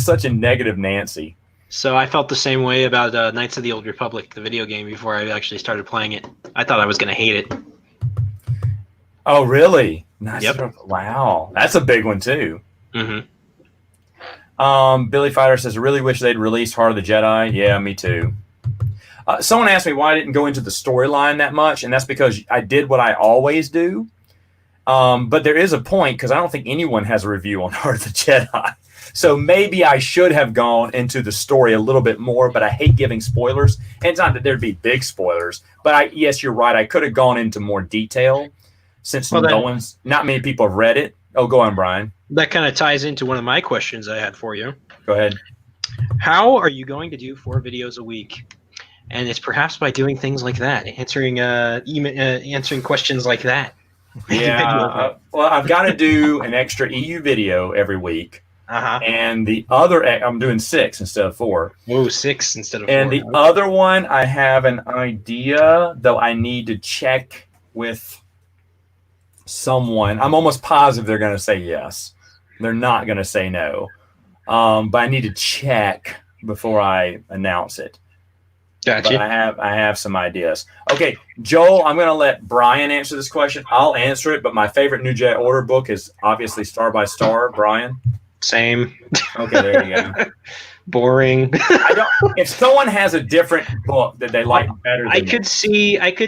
such a negative Nancy. So I felt the same way about Knights of the Old Republic, the video game, before I actually started playing it. I thought I was going to hate it. Oh, really? Nice. Yep. Wow. That's a big one, too. Mm-hmm. Billy Fighter says, I really wish they'd release Heart of the Jedi. Yeah, me too. Someone asked me why I didn't go into the storyline that much, and that's because I did what I always do. But there is a point, because I don't think anyone has a review on Heart of the Jedi. So maybe I should have gone into the story a little bit more, but I hate giving spoilers. And it's not that there'd be big spoilers, but yes, you're right. I could have gone into more detail since not many people have read it. Oh, go on, Brian. That kind of ties into one of my questions I had for you. Go ahead. How are you going to do 4 videos a week? And it's perhaps by doing things like that, answering questions like that. Yeah. Well, I've got to do an extra EU video every week. Uh-huh. And the other, I'm doing 6 instead of 4. Whoa, 6 instead of 4. And the other one, I have an idea, though I need to check with someone. I'm almost positive they're going to say yes. They're not going to say no. But I need to check before I announce it. Gotcha. But I have some ideas. Okay, Joel, I'm going to let Brian answer this question. I'll answer it, but my favorite New Jedi Order book is obviously Star by Star. Brian? Same. Okay, there you go. Boring. If someone has a different book that they like better than I could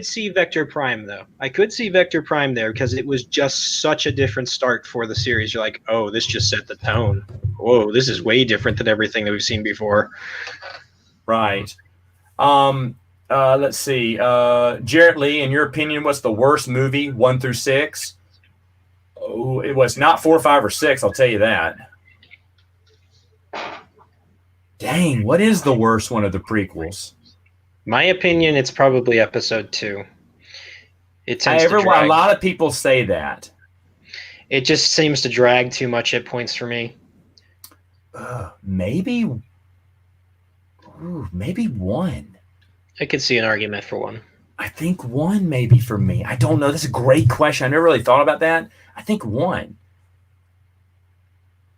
see Vector Prime though. I could see Vector Prime there because it was just such a different start for the series. You're like, oh, this just set the tone. Whoa, this is way different than everything that we've seen before. Right. Let's see. Jarrett Lee, in your opinion, what's the worst movie, 1 through 6? Oh, it was not 4, 5, or 6. I'll tell you that. Dang, what is the worst one of the prequels? My opinion, it's probably episode 2. It tends to A drag. lot of people say that. It just seems to drag too much at points for me. Maybe 1. I could see an argument for 1. I think 1 maybe for me. I don't know. That's a great question. I never really thought about that. I think 1.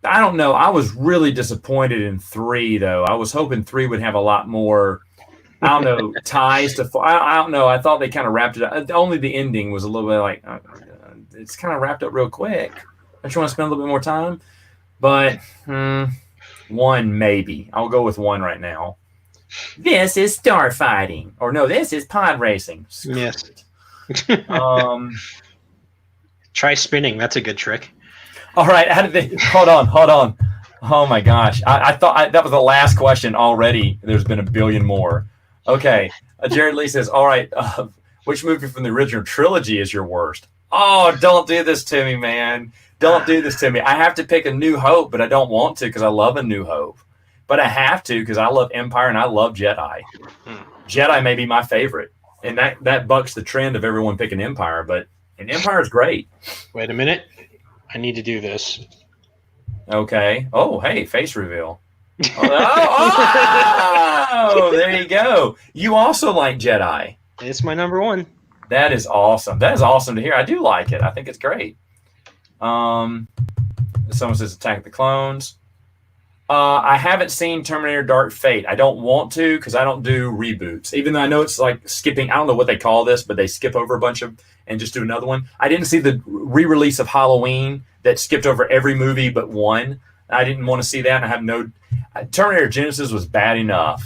I don't know. I was really disappointed in 3, though. I was hoping 3 would have a lot more, I don't know, ties to. I don't know. I thought they kind of wrapped it up. Only the ending was a little bit like, it's kind of wrapped up real quick. Don't you want to spend a little bit more time? But 1 maybe. I'll go with 1 right now. This is starfighting. Or no, this is pod racing. Yes. Try spinning. That's a good trick. All right. How did they? Hold on. Oh my gosh. I thought that was the last question already. There's been a billion more. Okay. Jared Lee says, all right, which movie from the original trilogy is your worst? Oh, don't do this to me, man. Don't do this to me. I have to pick A New Hope, but I don't want to because I love A New Hope. But I have to because I love Empire and I love Jedi. Jedi may be my favorite. And that bucks the trend of everyone picking Empire, and Empire is great. Wait a minute. I need to do this. Okay. Oh, hey, face reveal. Oh, there you go. You also like Jedi. It's my number 1. That is awesome. That is awesome to hear. I do like it. I think it's great. Someone says Attack of the Clones. I haven't seen Terminator Dark Fate. I don't want to because I don't do reboots. Even though I know it's like skipping. I don't know what they call this, but they skip over a bunch of and just do another one. I didn't see the re-release of Halloween that skipped over every movie but 1. I didn't want to see that. And I have no. Terminator Genesis was bad enough.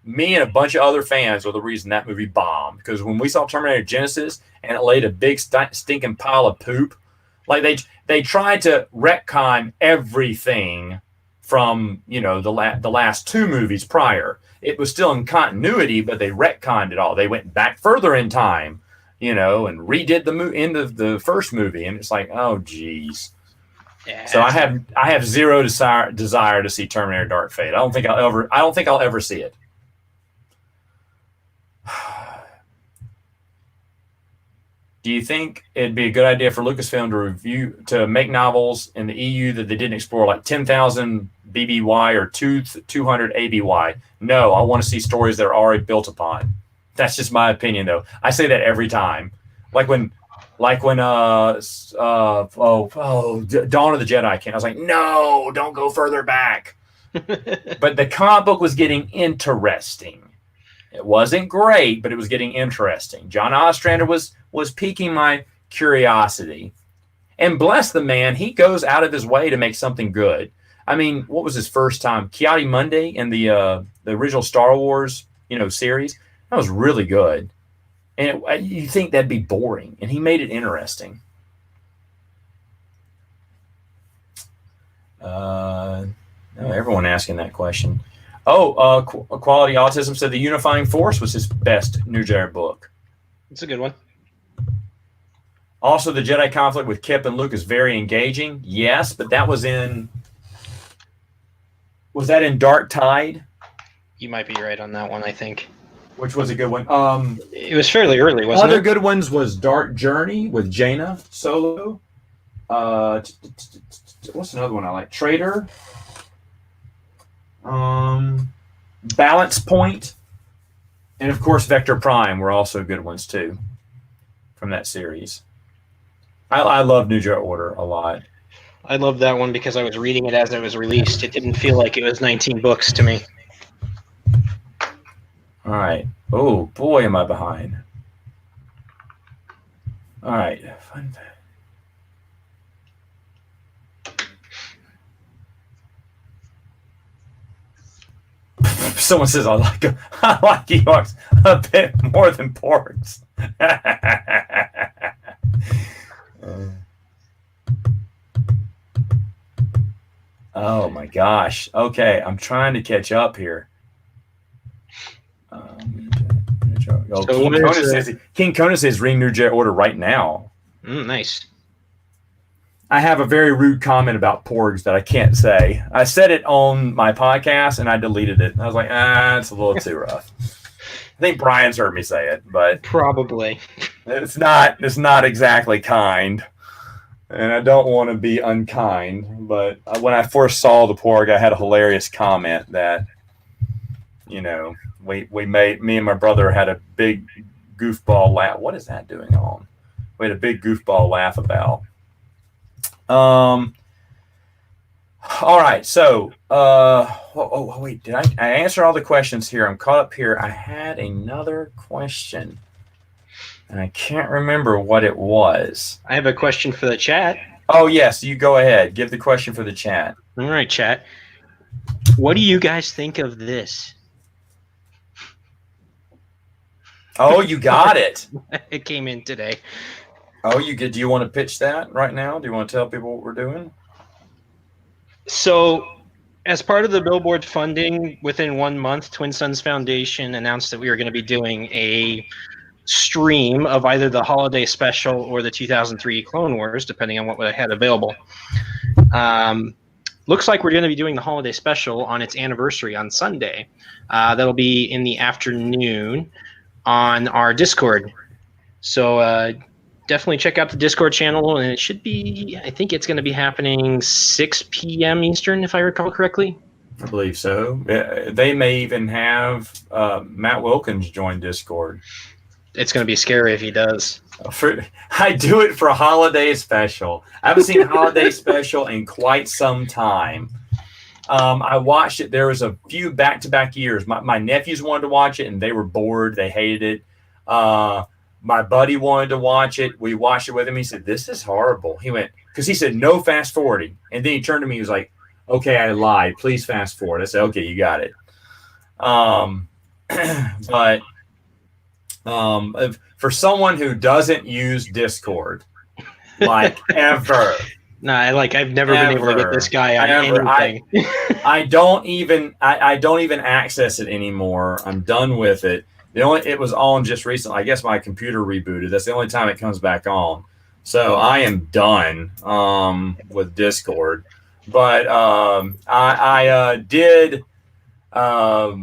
Me and a bunch of other fans are the reason that movie bombed. Because when we saw Terminator Genesis and it laid a big stinking pile of poop, like they tried to retcon everything from the last 2 movies prior. It was still in continuity, but they retconned it all. They went back further in time, and redid the end of the first movie, and it's like, oh geez. Yeah. So I have zero desire to see Terminator Dark Fate. I don't think I'll ever see it. Do you think it'd be a good idea for Lucasfilm to make novels in the EU that they didn't explore, like 10,000 BBY or 200 ABY? No, I want to see stories that are already built upon. That's just my opinion, though. I say that every time. Like when Dawn of the Jedi came, I was like, no, don't go further back. But the comic book was getting interesting. It wasn't great, but it was getting interesting. John Ostrander was piquing my curiosity. And bless the man, he goes out of his way to make something good. I mean, what was his first time? Ki-Adi-Mundi in the original Star Wars, series. That was really good. And you think that'd be boring, and he made it interesting. Everyone asking that question. Quality Autism said The Unifying Force was his best New Jedi book. It's a good one. Also, the Jedi conflict with Kip and Luke is very engaging. Yes, but that was in... Was that in Dark Tide? You might be right on that one, I think. Which was a good one. It was fairly early, wasn't it? Other good ones was Dark Journey with Jaina Solo. What's another one I like? Trader. Balance Point, and of course Vector Prime were also good ones too from that series. I love New Jet Order a lot. I love that one because I was reading it as it was released. It didn't feel like it was 19 books to me. All right. Oh boy, am I behind. All right. Fun fact. Someone says I like Ewoks a bit more than porgs. Oh my gosh. Okay, I'm trying to catch up here. King Conan says ring New Jet Order right now. Nice. I have a very rude comment about porgs that I can't say. I said it on my podcast and I deleted it. I was like, it's a little too rough. I think Brian's heard me say it, but probably it's not exactly kind. And I don't want to be unkind, but when I first saw the porg, I had a hilarious comment that, we made, me and my brother had a big goofball laugh. What is that doing on? We had a big goofball laugh about. All right. So, wait, did I answer all the questions here? I'm caught up here. I had another question and I can't remember what it was. I have a question for the chat. Oh, yes. You go ahead. Give the question for the chat. All right, chat. What do you guys think of this? Oh, you got it. It came in today. Oh, you get? Do you want to pitch that right now? Do you want to tell people what we're doing? So, as part of the Billboard funding, within 1 month, Twin Suns Foundation announced that we were going to be doing a stream of either the holiday special or the 2003 Clone Wars, depending on what I had available. Looks like we're going to be doing the holiday special on its anniversary on Sunday. That'll be in the afternoon on our Discord. So definitely check out the Discord channel, and it should be, I think it's going to be happening 6 p.m. Eastern, if I recall correctly. I believe so. They may even have Matt Wilkins join Discord. It's going to be scary if he does. I do it for a holiday special. I haven't seen a holiday special in quite some time. I watched it. There was a few back-to-back years. My nephews wanted to watch it, and they were bored. They hated it. My buddy wanted to watch it. We watched it with him. He said, "This is horrible." He went, because he said, "No fast forwarding." And then he turned to me. He was like, "Okay, I lied. Please fast forward." I said, "Okay, you got it." But for someone who doesn't use Discord, like ever. No, I've never been able to get this guy on anything. I don't even access it anymore. I'm done with it. It was on just recently. I guess my computer rebooted. That's the only time it comes back on. So I am done with Discord. But I did. I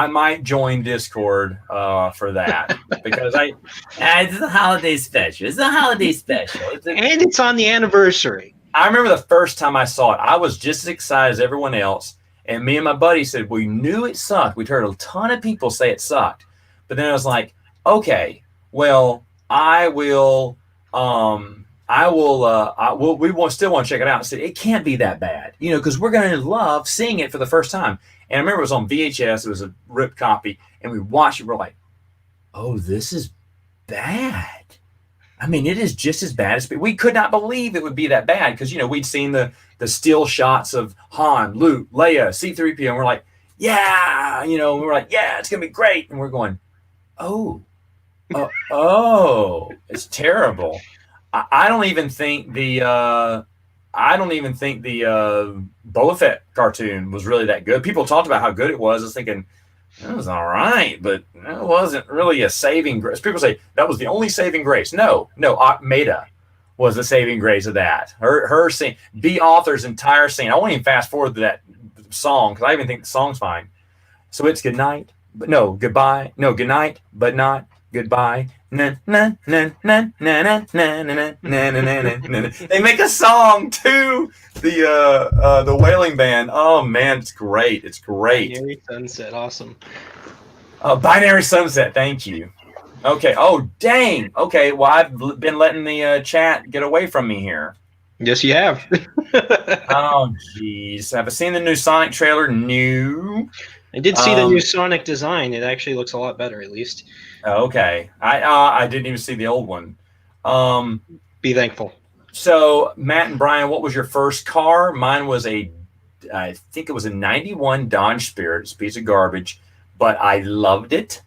might join Discord for that because it's a holiday special. It's a holiday special. And it's on the anniversary. I remember the first time I saw it, I was just as excited as everyone else. And me and my buddy said, we knew it sucked. We'd heard a ton of people say it sucked. But then I was like, okay, well, we will still want to check it out. I said, it can't be that bad, because we're going to love seeing it for the first time. And I remember it was on VHS. It was a ripped copy. And we watched it. We're like, oh, this is bad. I mean, it is just as bad as we could not believe it would be that bad because, we'd seen the still shots of Han, Luke, Leia, C-3PO. And we're like, yeah, we're like, yeah, it's going to be great. And we're going, oh, it's terrible. I don't even think the Boba Fett cartoon was really that good. People talked about how good it was. I was thinking, it was all right, but it wasn't really a saving grace. People say that was the only saving grace. No, Maida was the saving grace of that. Her scene, B. Author's entire scene. I won't even fast forward to that song because I even think the song's fine. So it's good night, but no, goodbye. No, good night, but not goodbye. Na, na, na, na, na, na, na, na, na, na, na, na, na. They make a song to the Wailing Band. Oh man, it's great. It's great. Binary Sunset, awesome. Binary Sunset. Thank you. Okay. Oh dang. Okay. Well, I've been letting the chat get away from me here. Yes, you have. Oh jeez. Have I seen the new Sonic trailer? No. I did see the new Sonic design. It actually looks a lot better, at least. Okay. I didn't even see the old one. Be thankful. So Matt and Brian, what was your first car? Mine was I think it was a 91 Dodge Spirit. It's a piece of garbage, but I loved it.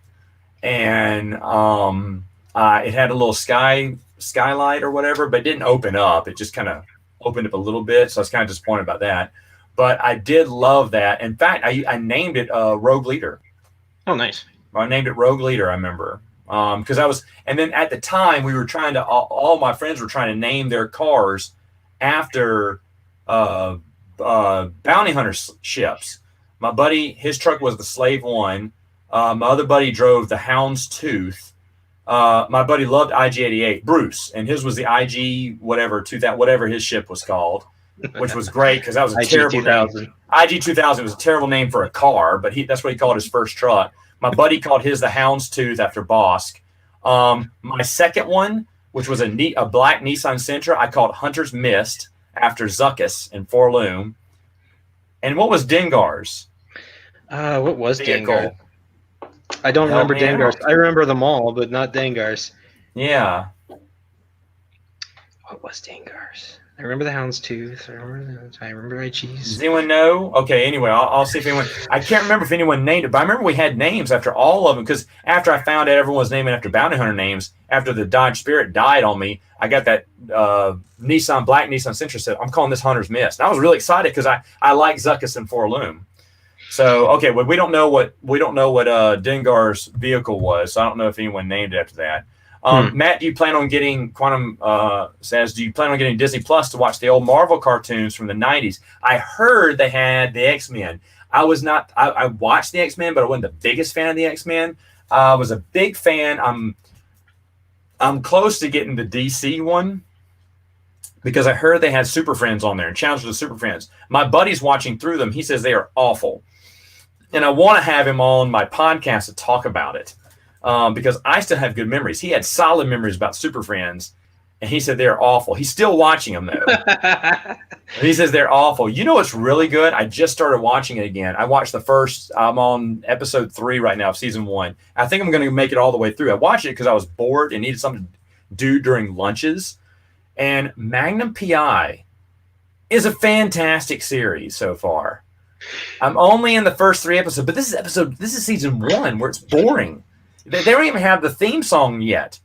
And it had a little skylight or whatever, but it didn't open up. It just kind of opened up a little bit. So I was kind of disappointed about that. But I did love that. In fact, I named it Rogue Leader. Oh, nice. I named it Rogue Leader, I remember. Because and then at the time we were trying to, all my friends were trying to name their cars after bounty hunter ships. My buddy, his truck was the Slave One. My other buddy drove the Houndstooth. My buddy loved IG-88, Bruce, and his was the IG whatever his ship was called, which was great because that was a terrible name. IG-2000 was a terrible name for a car, but that's what he called his first truck. My buddy called his the Houndstooth after Bosk. My second one, which was a black Nissan Sentra, I called Hunter's Mist after Zuckuss and Forloom. And what was Dengar's? What was vehicle? Dengar? I don't remember Dengar's. I remember them all, but not Dengar's. Yeah. What was Dengar's? I remember the Houndstooth. I remember IG's. Does anyone know? Okay, anyway, I'll see if anyone. I can't remember if anyone named it, but I remember we had names after all of them because after I found out everyone was naming after bounty hunter names, after the Dodge Spirit died on me, I got that black Nissan Sentra said, I'm calling this Hunter's Mist. And I was really excited because I like Zuckuss and Forloom. So okay, well, we don't know what Dengar's vehicle was, so I don't know if anyone named it after that. Matt, do you plan on getting says, do you plan on getting Disney Plus to watch the old Marvel cartoons from the 90s? I heard they had the X-Men. I watched the X-Men, but I wasn't the biggest fan of the X-Men. I was a big fan. I'm close to getting the DC one because I heard they had Super Friends on there and Challenge of the Super Friends. My buddy's watching through them. He says they are awful. And I want to have him on my podcast to talk about it. Because I still have good memories. He had solid memories about Super Friends, and he said they're awful. He's still watching them, though. He says they're awful. You know what's really good? I just started watching it again. I watched the first. I'm on episode 3 right now of season 1. I think I'm going to make it all the way through. I watched it because I was bored and needed something to do during lunches. And Magnum PI is a fantastic series so far. I'm only in the first 3 episodes, but this is season 1 where it's boring. They don't even have the theme song yet.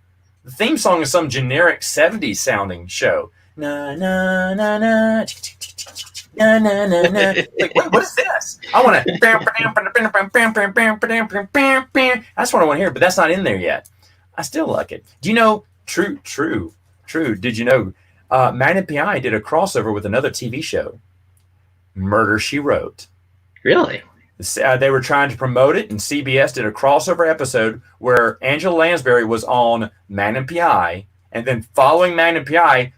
The theme song is some generic 70s sounding show. Na na na na na na na na. Like, what is this? I want to. That's what I want to hear, but that's not in there yet. I still like it. Do you know? True. Did you know? Magnum PI did a crossover with another TV show, Murder, She Wrote. Really? They were trying to promote it, and CBS did a crossover episode where Angela Lansbury was on Magnum PI, and then following Magnum PI,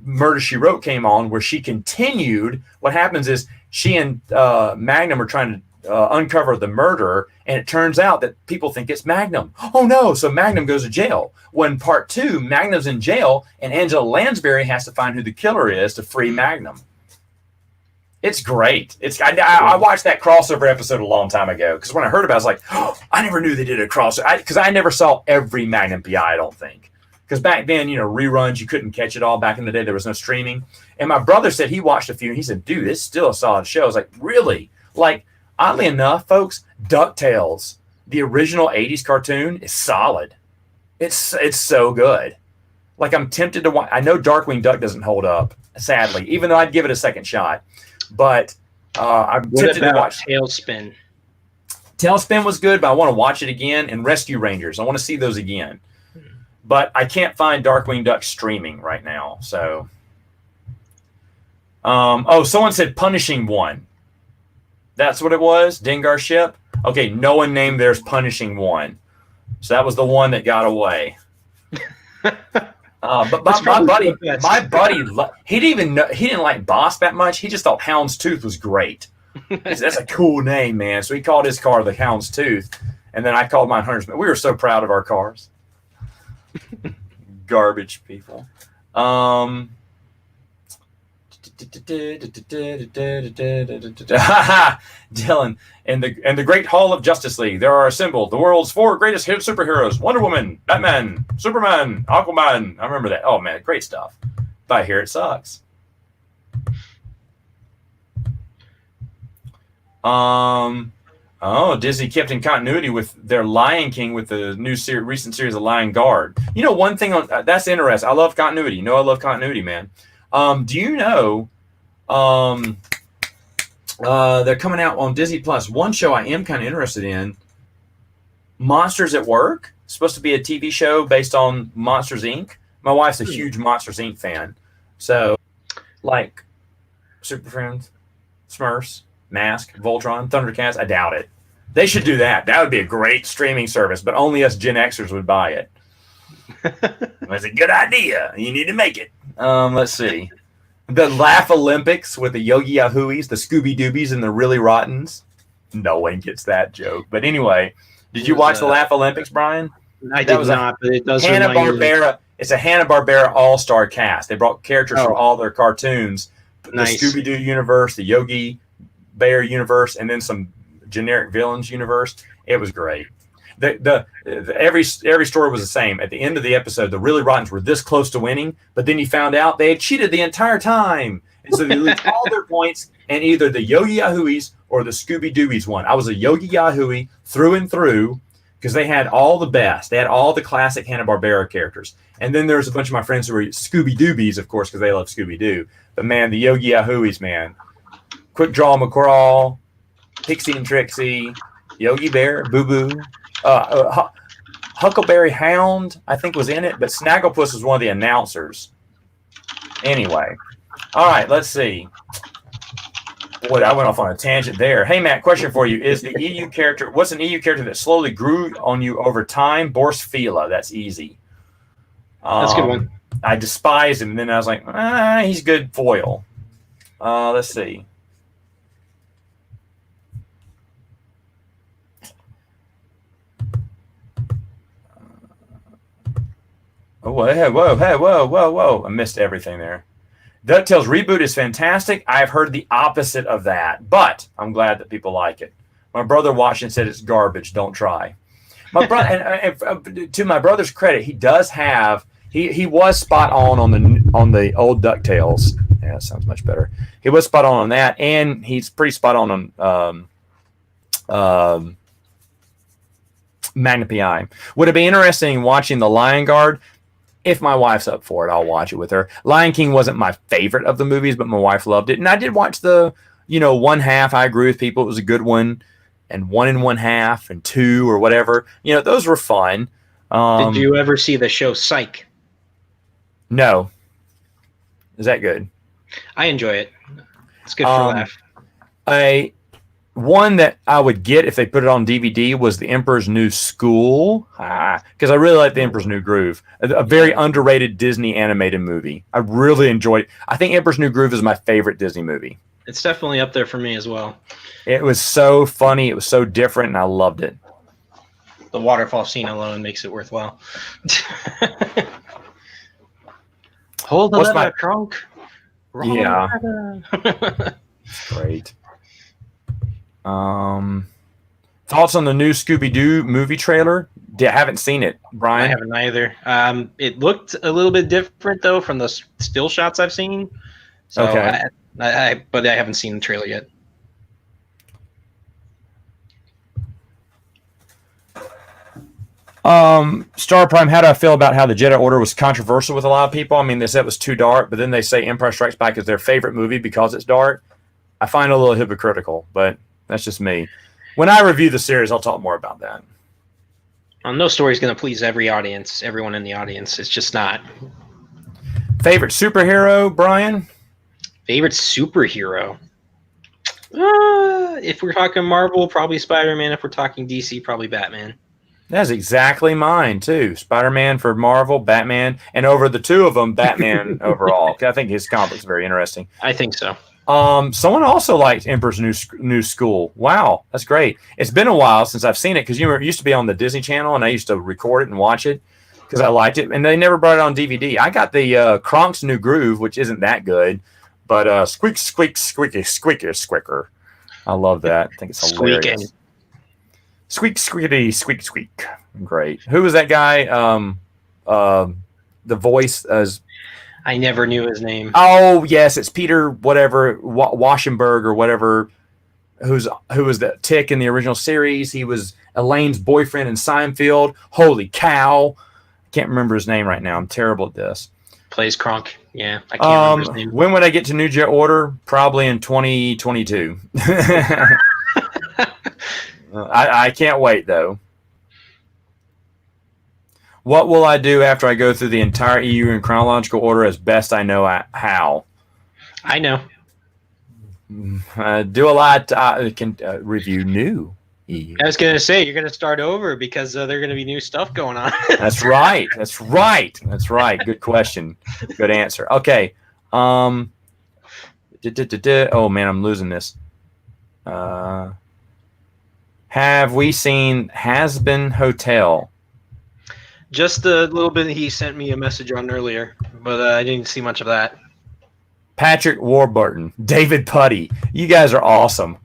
Murder, She Wrote came on, where she continued. What happens is she and Magnum are trying to uncover the murderer, and it turns out that people think it's Magnum. Oh, no, so Magnum goes to jail. When part 2, Magnum's in jail, and Angela Lansbury has to find who the killer is to free Magnum. It's great. I watched that crossover episode a long time ago because when I heard about it, I was like, oh, I never knew they did a crossover. Because I never saw every Magnum PI, I don't think. Because back then, reruns, you couldn't catch it all. Back in the day, there was no streaming. And my brother said he watched a few, and he said, dude, it's still a solid show. I was like, really? Like, oddly enough, folks, DuckTales, the original 80s cartoon, is solid. It's so good. Like, I'm tempted to watch. I know Darkwing Duck doesn't hold up, sadly, even though I'd give it a second shot. But I'm tempted to watch Tailspin. Tailspin was good, but I want to watch it again. And Rescue Rangers, I want to see those again. But I can't find Darkwing Duck streaming right now. So, someone said Punishing One. That's what it was. Dengar ship. Okay, no one named theirs Punishing One, so that was the one that got away. But That's probably the best. my buddy, he didn't like Boss that much. He just thought Houndstooth was great. That's a cool name, man. So he called his car the Houndstooth, and then I called mine Hunter's. We were so proud of our cars. Garbage people. Dylan, in the Great Hall of Justice League, there are assembled the world's 4 greatest hit superheroes: Wonder Woman, Batman, Superman, Aquaman. I remember that. Oh man, great stuff. But I hear it sucks. Oh, Disney kept in continuity with their Lion King with the new recent series of Lion Guard. You know, one thing on that's interesting. I love continuity. You know, I love continuity, man. Do you know? They're coming out on Disney Plus. One show I am kind of interested in, Monsters at Work. It's supposed to be a TV show based on Monsters Inc. My wife's a huge Monsters Inc. fan, so like Super Friends, Smurfs, Mask, Voltron, Thundercats. I doubt it. They should do that. That would be a great streaming service, but only us Gen Xers would buy it. That's a good idea. You need to make it. Let's see. The Laugh Olympics with the Yogi Yahooies, the Scooby Doobies, and the Really Rottens. No one gets that joke. But anyway, did you watch the Laugh Olympics, Brian? I did not, but it does Hanna-Barbera. It's a Hanna-Barbera all-star cast. They brought characters from all their cartoons. Nice. The Scooby-Doo universe, the Yogi Bear universe, and then some generic villains universe. It was great. Every story was the same. At the end of the episode, the Really Rottens were this close to winning, but then you found out they had cheated the entire time. And so they lose all their points, and either the Yogi Yahooies or the Scooby Doobies won. I was a Yogi Yahooie through and through because they had all the best. They had all the classic Hanna-Barbera characters. And then there's a bunch of my friends who were Scooby Doobies, of course, because they love Scooby-Doo. But man, the Yogi Yahooies, man. Quick Draw McCraw, Pixie and Trixie, Yogi Bear, Boo Boo. Huckleberry Hound, I think, was in it, but Snagglepuss was one of the announcers. Anyway, all right, let's see. Boy, I went off on a tangent there. Hey, Matt, question for you. Is the EU character, what's an EU character that slowly grew on you over time? Boris Fila, that's easy. That's a good one. I despised him, and then I was like, he's good foil. Let's see. Whoa. I missed everything there. DuckTales reboot is fantastic. I've heard the opposite of that, but I'm glad that people like it. My brother watched and said it's garbage. Don't try. My brother, and to my brother's credit, he does have. He was spot on the old DuckTales. Yeah, that sounds much better. He was spot on that, and he's pretty spot on Magna PI. Would it be interesting watching the Lion Guard? If my wife's up for it, I'll watch it with her. Lion King wasn't my favorite of the movies, but my wife loved it. And I did watch the, one half. I agree with people. It was a good one. And 1 1/2 and 2 or whatever. Those were fun. Did you ever see the show Psych? No. Is that good? I enjoy it. It's good for a laugh. One that I would get if they put it on DVD was The Emperor's New School, because I really like The Emperor's New Groove, a very underrated Disney animated movie. I really enjoyed it. I think Emperor's New Groove is my favorite Disney movie. It's definitely up there for me as well. It was so funny. It was so different, and I loved it. The waterfall scene alone makes it worthwhile. Hold the leather trunk. Yeah. Great. Thoughts on the new Scooby-Doo movie trailer? Haven't seen it, Brian. I haven't either. It looked a little bit different though from the still shots I've seen. So okay. But I haven't seen the trailer yet. Star Prime, how do I feel about how the Jedi Order was controversial with a lot of people? I mean, they said it was too dark, but then they say Empire Strikes Back is their favorite movie because it's dark. I find it a little hypocritical, but that's just me. When I review the series, I'll talk more about that. Well, no story is going to please everyone in the audience. It's just not. Favorite superhero, Brian? Favorite superhero? If we're talking Marvel, probably Spider-Man. If we're talking DC, probably Batman. That's exactly mine too. Spider-Man for Marvel, Batman, and over the two of them, Batman overall. I think his comic is very interesting. I think so. Someone also liked Emperor's New School. Wow, that's great. It's been a while since I've seen it because it used to be on the Disney Channel, and I used to record it and watch it because I liked it. And they never brought it on DVD. I got the Kronk's New Groove, which isn't that good, but squeak, squeak, squeaky, squeaky, squicker. I love that. I think it's hilarious. Squeaking. Squeak, squeakity, squeak, squeak. Great. Who was that guy? The voice as. I never knew his name. Oh yes, it's Peter whatever Waschenberg or whatever. Who was the Tick in the original series? He was Elaine's boyfriend in Seinfeld. Holy cow! I can't remember his name right now. I'm terrible at this. Plays Kronk. Yeah, I can't remember his name. When would I get to New Jet Order? Probably in 2022. I can't wait though. What will I do after I go through the entire EU in chronological order as best I know how? I know. Do a lot. Can review new EU. I was going to say, you're going to start over because there are going to be new stuff going on. That's right. That's right. That's right. Good question. Good answer. Okay. Oh man, I'm losing this. Have we seen Hazbin Hotel? Just a little bit he sent me a message on earlier, but I didn't see much of that. Patrick Warburton, David Putty. You guys are awesome.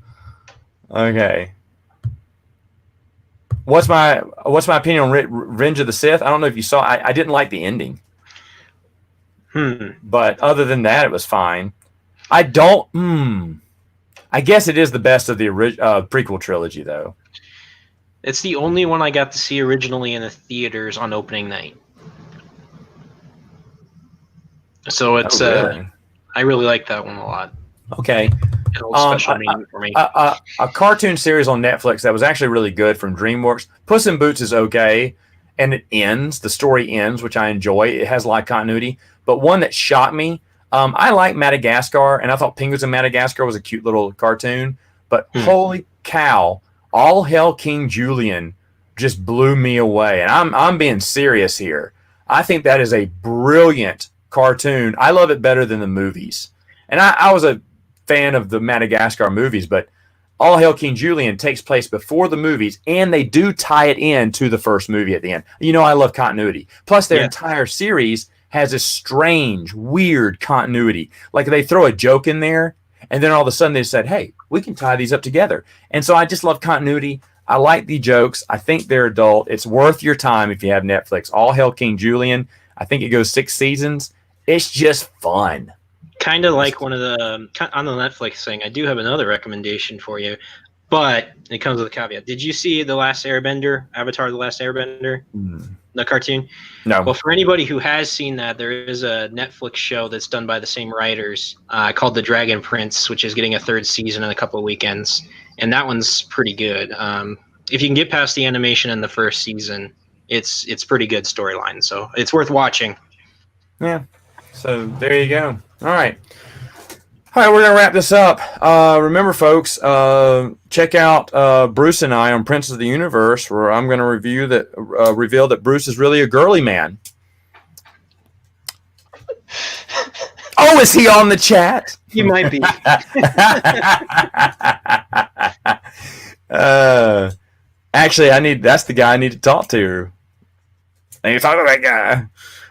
Okay. What's my opinion on Revenge of the Sith? I don't know if you saw. I didn't like the ending. But other than that, it was fine. I don't. I guess it is the best of the prequel trilogy, though. It's the only one I got to see originally in the theaters on opening night. So it's really? I really like that one a lot. Okay. It holds special meaning for me. A cartoon series on Netflix that was actually really good from DreamWorks. Puss in Boots is okay, and it ends. The story ends, which I enjoy. It has a lot of continuity. But one that shocked me, I like Madagascar, and I thought Penguins in Madagascar was a cute little cartoon. But holy cow, All Hail King Julian just blew me away. And I'm being serious here. I think that is a brilliant cartoon. I love it better than the movies. And I was a fan of the Madagascar movies, but All Hail King Julian takes place before the movies, and they do tie it in to the first movie at the end. You know, I love continuity. Plus, their entire series has a strange, weird continuity. Like they throw a joke in there, and then all of a sudden they said, hey, we can tie these up together. And so I just love continuity. I like the jokes. I think they're adult. It's worth your time if you have Netflix. All Hail King Julian. I think it goes 6 seasons. It's just fun. Kind of like one of the on the Netflix thing. I do have another recommendation for you, but it comes with a caveat. Did you see The Last Airbender, Avatar: The Last Airbender, the cartoon? No. Well, for anybody who has seen that, there is a Netflix show that's done by the same writers called The Dragon Prince, which is getting a 3rd season in a couple of weekends, and that one's pretty good. If you can get past the animation in the first season, it's pretty good storyline, so it's worth watching. Yeah. So there you go. All right. All right, we're going to wrap this up. Remember, folks, check out Bruce and I on Prince of the Universe, where I'm going to reveal that Bruce is really a girly man. Oh, is he on the chat? He might be. Actually, that's the guy I need to talk to. I need to talk to that guy.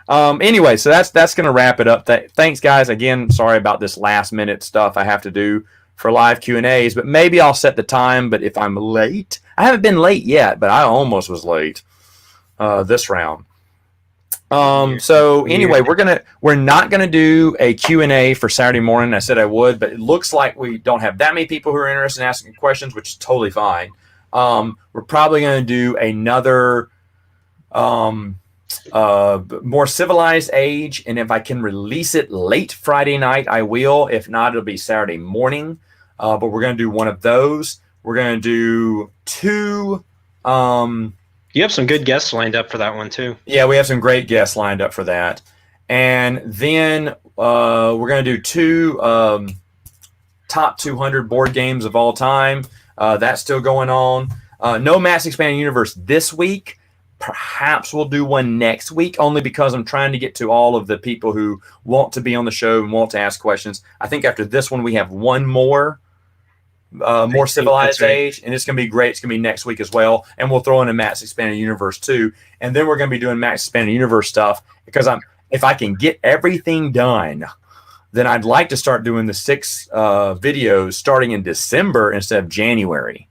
Anyway, so that's going to wrap it up. Thanks, guys. Again, sorry about this last minute stuff I have to do for live Q&As, but maybe I'll set the time. But if I'm late, I haven't been late yet, but I almost was late this round. So anyway, we're not gonna do a Q&A for Saturday morning. I said I would, but it looks like we don't have that many people who are interested in asking questions, which is totally fine. We're probably going to do another more civilized age, and if I can release it late Friday night, I will. If not, it'll be Saturday morning. But we're going to do one of those. We're going to do 2. You have some good guests lined up for that one too. Yeah, we have some great guests lined up for that. And then we're going to do 2 top 200 board games of all time. That's still going on. No Mass Expanded Universe this week. perhaps we'll do one next week, only because I'm trying to get to all of the people who want to be on the show and want to ask questions. I think after this one, we have one more civilized age, and it's going to be great. It's going to be next week as well, and we'll throw in a Matt's Expanded Universe too, and then we're going to be doing Matt's Expanded Universe stuff because if I can get everything done, then I'd like to start doing the 6 videos starting in December instead of January.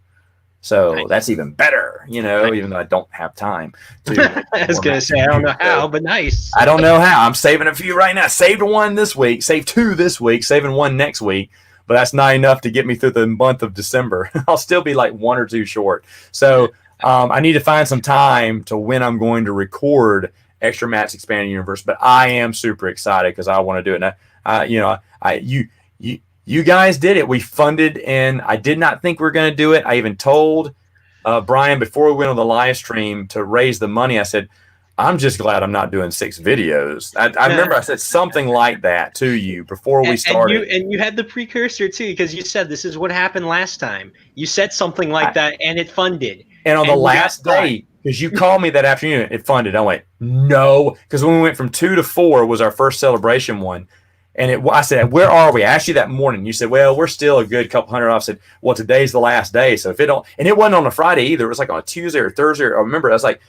So that's even better, even though I don't have time to. I was going to say, I don't know how, but nice. I don't know how. I'm saving a few right now. Saved 1 this week, saved 2 this week, saving 1 next week. But that's not enough to get me through the month of December. I'll still be like 1 or 2 short. So I need to find some time to when I'm going to record Extra Matt's Expanded Universe. But I am super excited because I want to do it. And you guys did it. We funded, and I did not think we were going to do it. I even told Brian before we went on the live stream to raise the money. I said, I'm just glad I'm not doing 6 videos. I remember I said something like that to you before we started. And you had the precursor too, because you said this is what happened last time. You said something like that, and it funded. And on the last day, because you called me that afternoon, it funded. I went, no, because when we went from 2 to 4 was our first celebration one. And I said, where are we? I asked you that morning. You said, well, we're still a good couple hundred off. I said, well, today's the last day. So if it don't, and it wasn't on a Friday either. It was like on a Tuesday or Thursday. I remember I was like,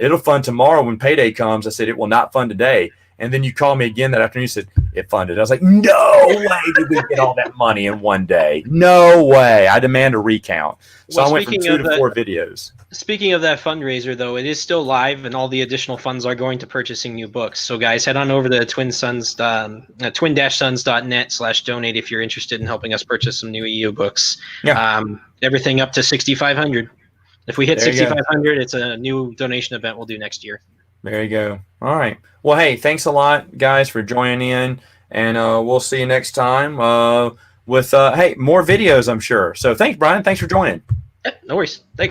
it'll fund tomorrow when payday comes. I said, it will not fund today. And then you called me again that afternoon. You said, it funded. I was like, no way did we get all that money in one day. No way. I demand a recount. So I went from 2 to 4 videos. Speaking of that fundraiser, though, it is still live, and all the additional funds are going to purchasing new books. So, guys, head on over to twin-sons.net/donate if you're interested in helping us purchase some new EU books. Yeah. Everything up to 6,500. If we hit 6,500, it's a new donation event we'll do next year. There you go. All right. Well, hey, thanks a lot, guys, for joining in, and we'll see you next time with more videos, I'm sure. So thanks, Brian. Thanks for joining. No worries. Thanks.